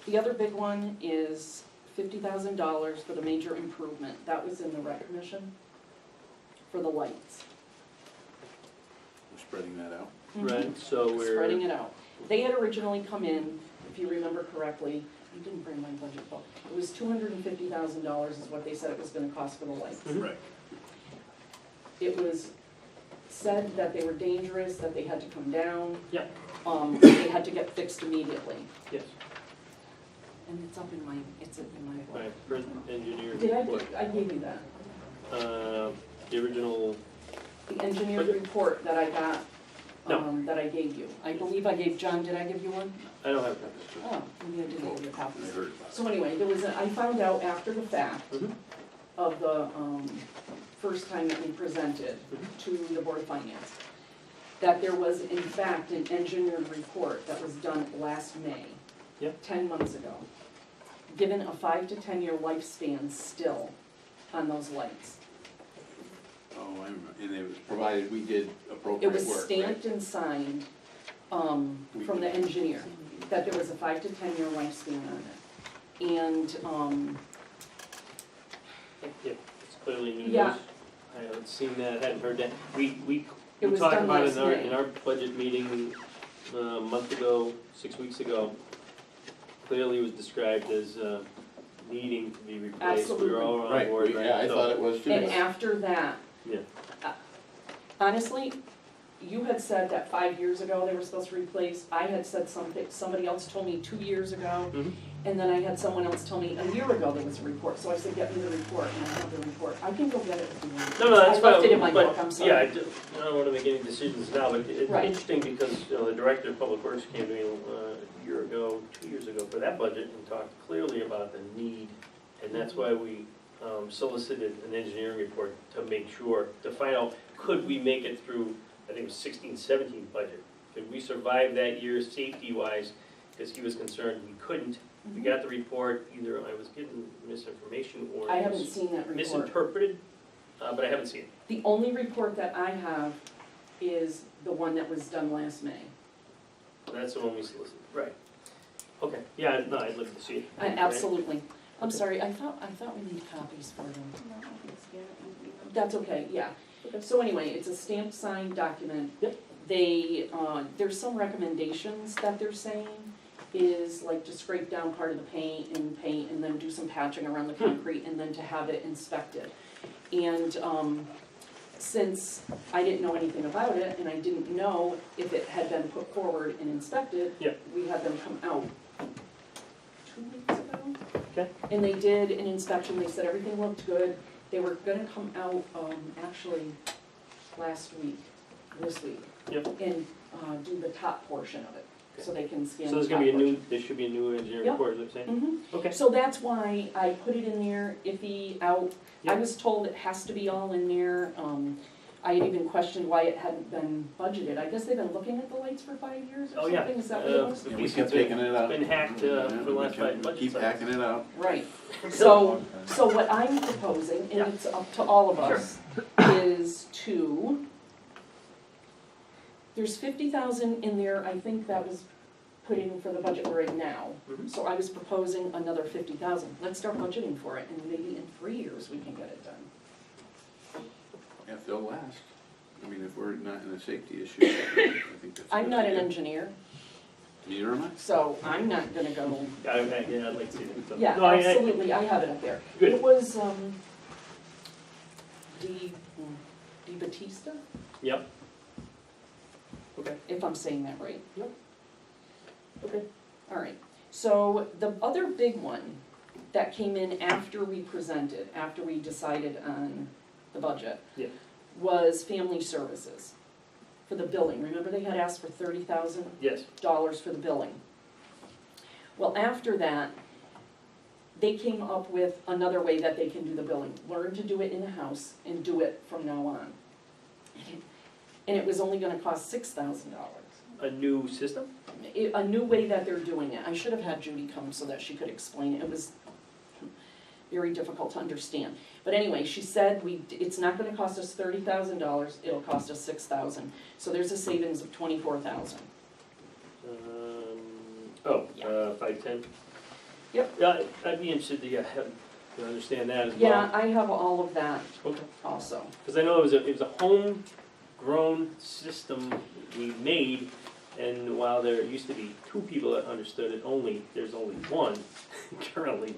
The other big one is $50,000 for the major improvement. That was in the rec commission for the lights. We're spreading that out. Right, so we're. Spreading it out. They had originally come in, if you remember correctly, I didn't bring my budget book. It was $250,000 is what they said it was gonna cost for the lights. Mhm. Right. It was said that they were dangerous, that they had to come down. Yep. They had to get fixed immediately. Yes, And it's up in my, book. my first engineer Did report. I gave you that? The original, The engineer report that I got, No. that I gave you. I believe I gave John, did I give you one? I don't have copies. Oh, maybe I didn't give you copies. I heard about it. So anyway, there was, I found out after the fact Mhm. of the, first time that we presented to the Board of Finance, that there was in fact an engineered report that was done last May. Yep. 10 months ago, given a 5 to 10 year lifespan still on those lights. Oh, I remember, and it was provided we did It appropriate work, was right? stamped and signed, from the engineer, that there was a 5 to 10 year lifespan on it. And, Yeah, it's clearly new news. Yeah. I haven't seen that, hadn't heard that. We It was talked done about it last in May. our budget meeting a month ago, 6 weeks ago. Clearly it was described as needing to be replaced. We were all on Right, board, right? yeah, I So- thought it was too. and after that, Yeah. honestly, you had said that 5 years ago they were supposed to replace. I had said something, somebody else told me 2 years ago. Mhm. And then I had someone else tell me a year ago there was a report, so I said, get me the report, and I have the report. I can go get it if you want. No, that's fine. I left it in my but, book, I'm sorry. Yeah, I don't wanna make any decisions now, but it's Right. interesting because, the Director of Public Works came to me a year ago, 2 years ago for that budget and talked clearly about the need. And that's why we solicited an engineering report to make sure, to find out, could we make it through, I think it was 16-17 budget? Could we survive that year safety-wise? Because he was concerned we couldn't. We got the report, either I was getting misinformation or I it haven't was seen that report. misinterpreted, but I haven't seen it. The only report that I have is the one that was done last May. That's the one we solicited, right. Okay, yeah, no, I'd love to see it. Absolutely. I'm sorry, I thought we need copies for them. That's okay, yeah. So anyway, it's a stamped, signed document. Yep. They, there's some recommendations that they're saying is like to scrape down part of the paint and then do some patching around the concrete and then to have it inspected. And, since I didn't know anything about it, and I didn't know if it had been put forward and inspected, Yeah. we had them come out 2 weeks ago. Okay. And they did an inspection, they said everything looked good. They were gonna come out, actually, last week, this week. Yep. And, do the top portion of it, so they can scan So the there's top gonna be a portion. new, there should be a new engineering Yep. report, is what you're saying? Mhm. Okay. So that's why I put it in there, iffy, out. I Yep. was told it has to be all in there. I had even questioned why it hadn't been budgeted. I guess they've been looking at the lights for 5 years or Oh, yeah. something, is that what it was? Yeah, we kept taking it out. It's been hacked, Yeah, for the we last kept- 5 budget Keep cycles. hacking it out. Right. So what I'm proposing, Yeah. and it's up to all of us, is to, there's 50,000 in there, I think that was put in for the budget we're in now. Mhm. So I was proposing another 50,000. Let's start budgeting for it, and maybe in 3 years we can get it done. Yeah, if they'll last. I mean, if we're not in a safety issue, I think that's. a I'm good not an idea. engineer, Neither am I. so I'm not gonna go, Yeah, I'd like to see that. So- yeah, No, I- absolutely, I have it up there. Good. It was, Di Battista, Yep. Okay. if I'm saying that right. Yep. Okay. All right, so the other big one that came in after we presented, after we decided on the budget, Yeah. was family services for the billing. Remember they had asked for $30,000 Yes. for the billing? Well, after that, they came up with another way that they can do the billing. Learn to do it in the house and do it from now on. And it was only gonna cost $6,000. A new system? A new way that they're doing it. I should have had Judy come so that she could explain it. It was very difficult to understand. But anyway, she said it's not gonna cost us $30,000, it'll cost us $6,000. So there's a savings of $24,000. Oh, 510? Yep. Yeah, I'd be interested to understand that as well. Yeah, I have all of that Okay. also. Because I know it was a homegrown system we made, and while there used to be 2 people that understood it, there's only one currently.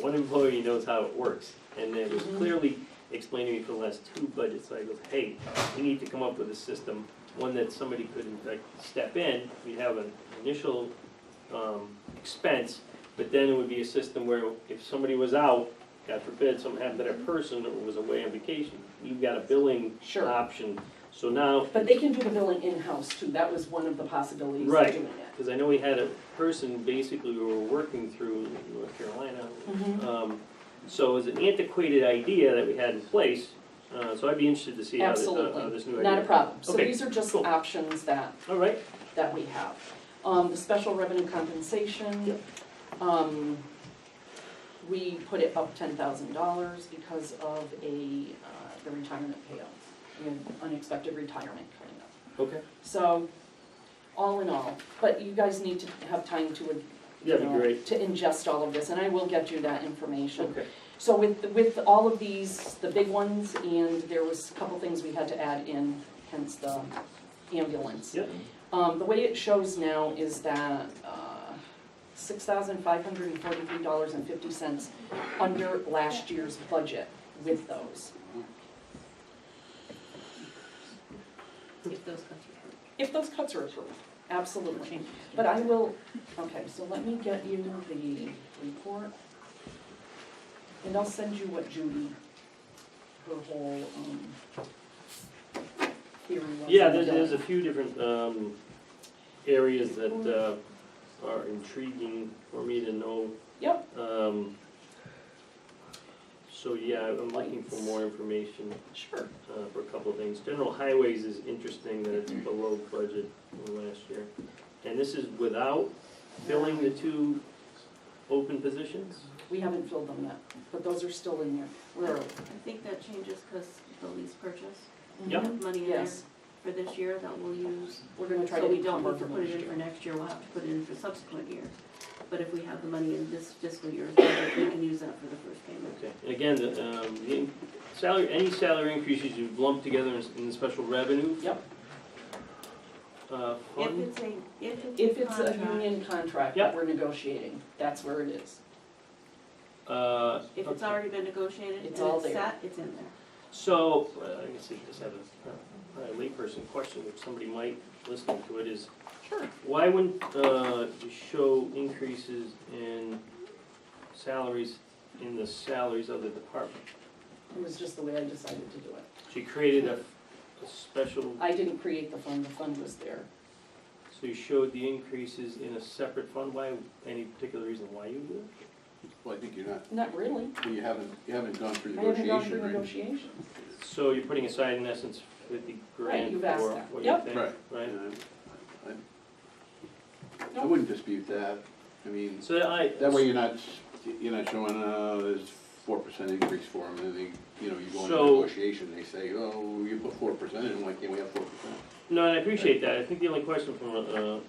One employee knows how it works, and it was clearly explained to me for the last 2 budget cycles, hey, we need to come up with a system, one that somebody could in fact step in, we'd have an initial expense, but then it would be a system where if somebody was out, God forbid, something happened to that person or was away on vacation, you've got a billing Sure. option. So now, But they can do the billing in-house too. That was one of the possibilities of Right. doing it. because I know we had a person basically we were working through North Carolina. So it was an antiquated idea that we had in place, so I'd be interested to see how this new Absolutely, idea. not a problem. So Okay, these are just cool. options that All right, we have. The special revenue compensation, we put it up $10,000 because of the retirement payout. We had unexpected retirement coming up. okay, So, all in all, but you guys need to have time to, that'd be great. to ingest all of this, and I will get you that information. Okay, So with all of these, the big ones, and there was a couple things we had to add in, hence the ambulance. yep, The way it shows now is that $6,543.50 under last year's budget with those. If those cuts are approved, absolutely. But I will, okay, so let me get you the report. And I'll send you what Judy, her whole theory was. yeah, on the there's a billing. few different areas that are intriguing for me to know. Yep, So yeah, I'm looking for more information sure. for a couple of things. General highways is interesting that it's below budget from last year. And this is without filling the 2 open positions? We haven't filled them yet, but those are still in there. Where are we? I think that changes because the lease purchase. Yep. We have money in there Yes, for this year that we'll use. we're gonna try to So we encumber don't need to for put it next in for year. next year, we'll have to put it in for subsequent years. But if we have the money in this fiscal year's budget, we can use that for the first payment. Okay, and again, the salary, any salary increases you've lumped together in the special revenue Yep, If fund? if it's a union contract that Yep. we're negotiating, that's where it is. If it's Okay. already been negotiated and It's it's all there. set, it's in there. So, I guess I just have a layperson question, which somebody might, listening to it, is Sure. why wouldn't you show increases in salaries in the salaries of the department? It was just the way I decided to do it. She created a special, I didn't create the fund was there. so you showed the increases in a separate fund. Why, any particular reason why you do it? Well, I think you're not, Not really. you haven't gone through I haven't gone negotiation, through right? negotiations. So you're putting aside in essence 50 Right, grand you've for asked that. what you Yep. think, Right. right? I wouldn't dispute that. I mean, So that way you're not showing, there's 4% increase for them, and they, you go into So- negotiation, they say, oh, you put 4% in, why can't we have 4%? No, and I appreciate that. I think the only question from a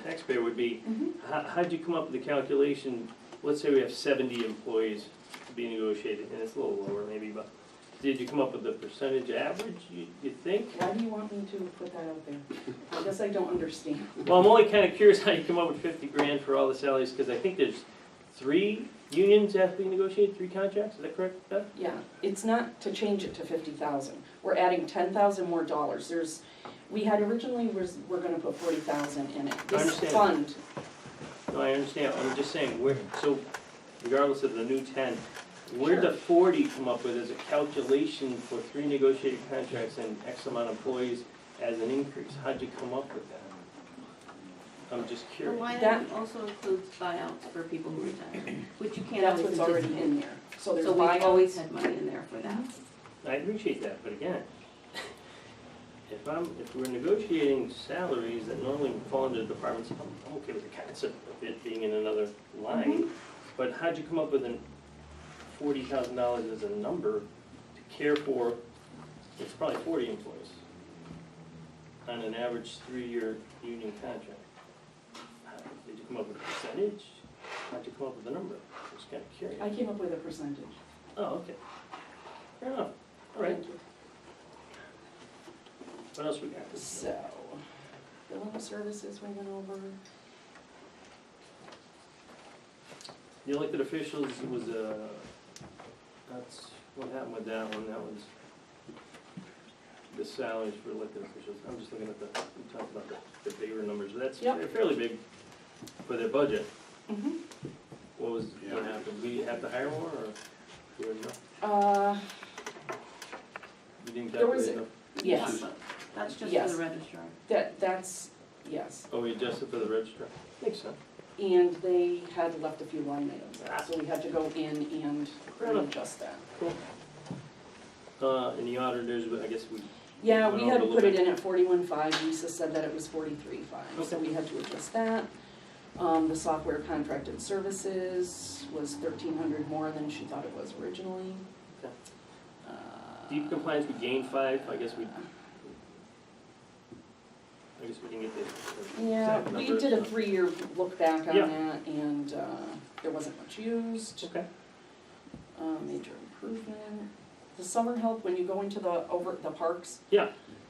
taxpayer would be, how'd you come up with the calculation? Let's say we have 70 employees to be negotiated, and it's a little lower maybe, but did you come up with the percentage average, you think? Why do you want me to put that out there? I guess I don't understand. Well, I'm only kind of curious how you come up with 50 grand for all the salaries, because I think there's 3 unions that have to be negotiated, 3 contracts, is that correct, Beth? Yeah, it's not to change it to 50,000. We're adding 10,000 more dollars. We had originally, we're gonna put 40,000 in it. This understand. fund, No, I understand, I'm just saying, so regardless of the new 10, where'd the 40 come up with as a calculation for 3 negotiated contracts and X amount of employees as an increase? How'd you come up with that? I'm just The curious. line That- item also includes buyouts for people who retire, which you can't that's always what's already anticipate. in there. So there's So we've always buyouts. had money in there for that. I appreciate that, but again, if we're negotiating salaries that normally would fall into the departments, I'm okay with the concept of it being in another line, but how'd you come up with $40,000 as a number to care for, it's probably 40 employees on an average 3-year union contract? Did you come up with a percentage? How'd you come up with the number? I'm just kind of curious. I came up with a percentage. Oh, okay. Fair enough. All right. Thank you. What else we got? So, billing services we went over. The elected officials was, that's, what happened with that one? That was the salaries for elected officials. I'm just looking at we talked about the bigger numbers. That's Yep. fairly big for their budget. Mm-hmm. What Yeah. happened? We have to hire more, or you already know? You didn't There was calculate enough? Yes, That's just for Yes. the registrar. that's, yes. Oh, we adjusted for the registrar? Makes sense. And they had left a few line items out, so we had to go in and adjust that. And the auditors, I guess we, Yeah, Went we had over to a put little it in at 41.5, Lisa said that it was 43.5, so we had to adjust that. The software contracted services was 1,300 more than she thought it was originally. Okay. deep compliance, we gained 5, I guess we didn't get the Yeah, exact we numbers. did a 3-year look back on Yeah. that, and there wasn't much used. Okay. Major improvement. The summer help, when you go into the parks. Yeah.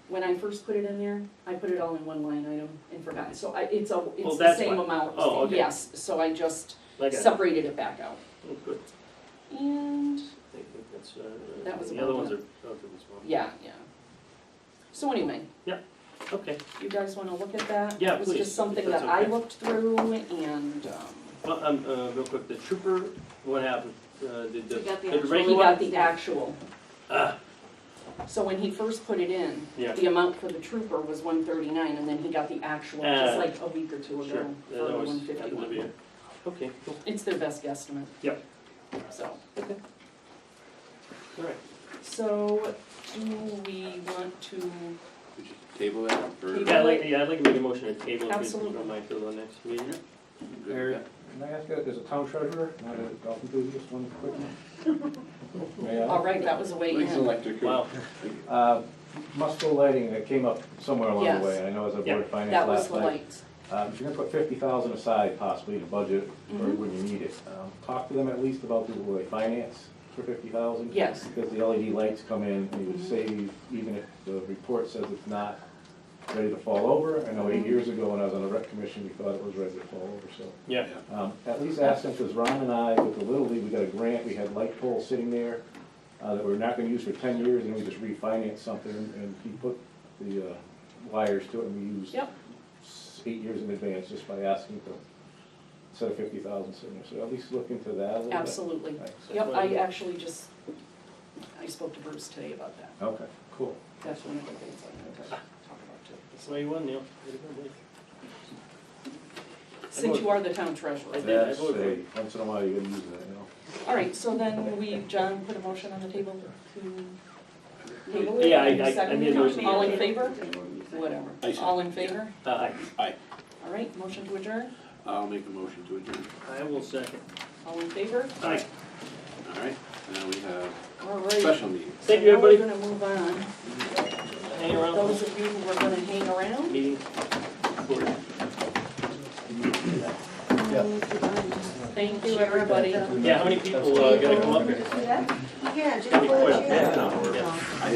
When I first put it in there, I put it all in one line item and forgot, so it's the that's same why. amount. Oh, okay. Yes, so I just Like I separated it back out. oh, good. And, I think that's, That was the about other ones it. are relatively small. yeah. So anyway, Okay. you guys wanna look at that? Yeah, It was please, just something if that's that I okay. looked through and, Well, real quick, the trooper, what happened? Did We got the did actual regular he one? got the actual. Ah, So when he first put it in, yeah, the amount for the trooper was 139, and then he got the actual just like a week or two sure. ago for That the always happens to 151. be it. Okay, cool. It's their best guesstimate. Yep. So, All right. so do we want to, Would you table that for? Table. Yeah, I'd like to make a motion to table, if Absolutely. you don't mind, till the next meeting. Good with that? Can I ask you, there's a town treasurer, not a golf enthusiast, one quick one? May I? all right, that was a way Police in. electric. Wow. Muscle lighting, that came up somewhere along Yes. the way, I know as a board of finance That was last the night. lights. If you're gonna put 50,000 aside possibly to budget for Mhm. when you need it, talk to them at least about will they finance for 50,000? Yes. Because the LED lights come in, and you would Mhm. save, even if the report says it's not ready to fall over. I know 8 Mhm. years ago when I was on the rec commission, we thought it was ready to fall over, so. Yeah. At least ask them, because Ron and I, with the Little League, we got a grant, we had light poles sitting there, that we're not gonna use for 10 years, and we just refinance something, and he put the wires to it, and we used Yep. 8 years in advance just by asking to, instead of 50,000 sitting there, so at least look into that a little bit. Absolutely. Thanks. Yep, I actually I spoke to Bruce today about that. Okay, cool. That's one of the things I wanted to talk about too. That's why you won, Neil. Way to go, Blake. Since you are the town treasurer. I did, I That's voted a, once in a while you gotta use that, you know. All right, so then John put a motion on the table to table it? Yeah, I Second? made a motion. All in favor? Whatever. I second. All in favor? Aye. All right, motion to adjourn? I'll make a motion to adjourn. I will second. All in favor? Aye. All right, now we have All right. special meeting. Thank you, everybody. So now we're gonna move on. Hang around. Those of you who are gonna hang around. Meeting. Thank you, everybody. Yeah, how many people gotta come up here? Yeah, just Quite a let you bit. know. Yeah.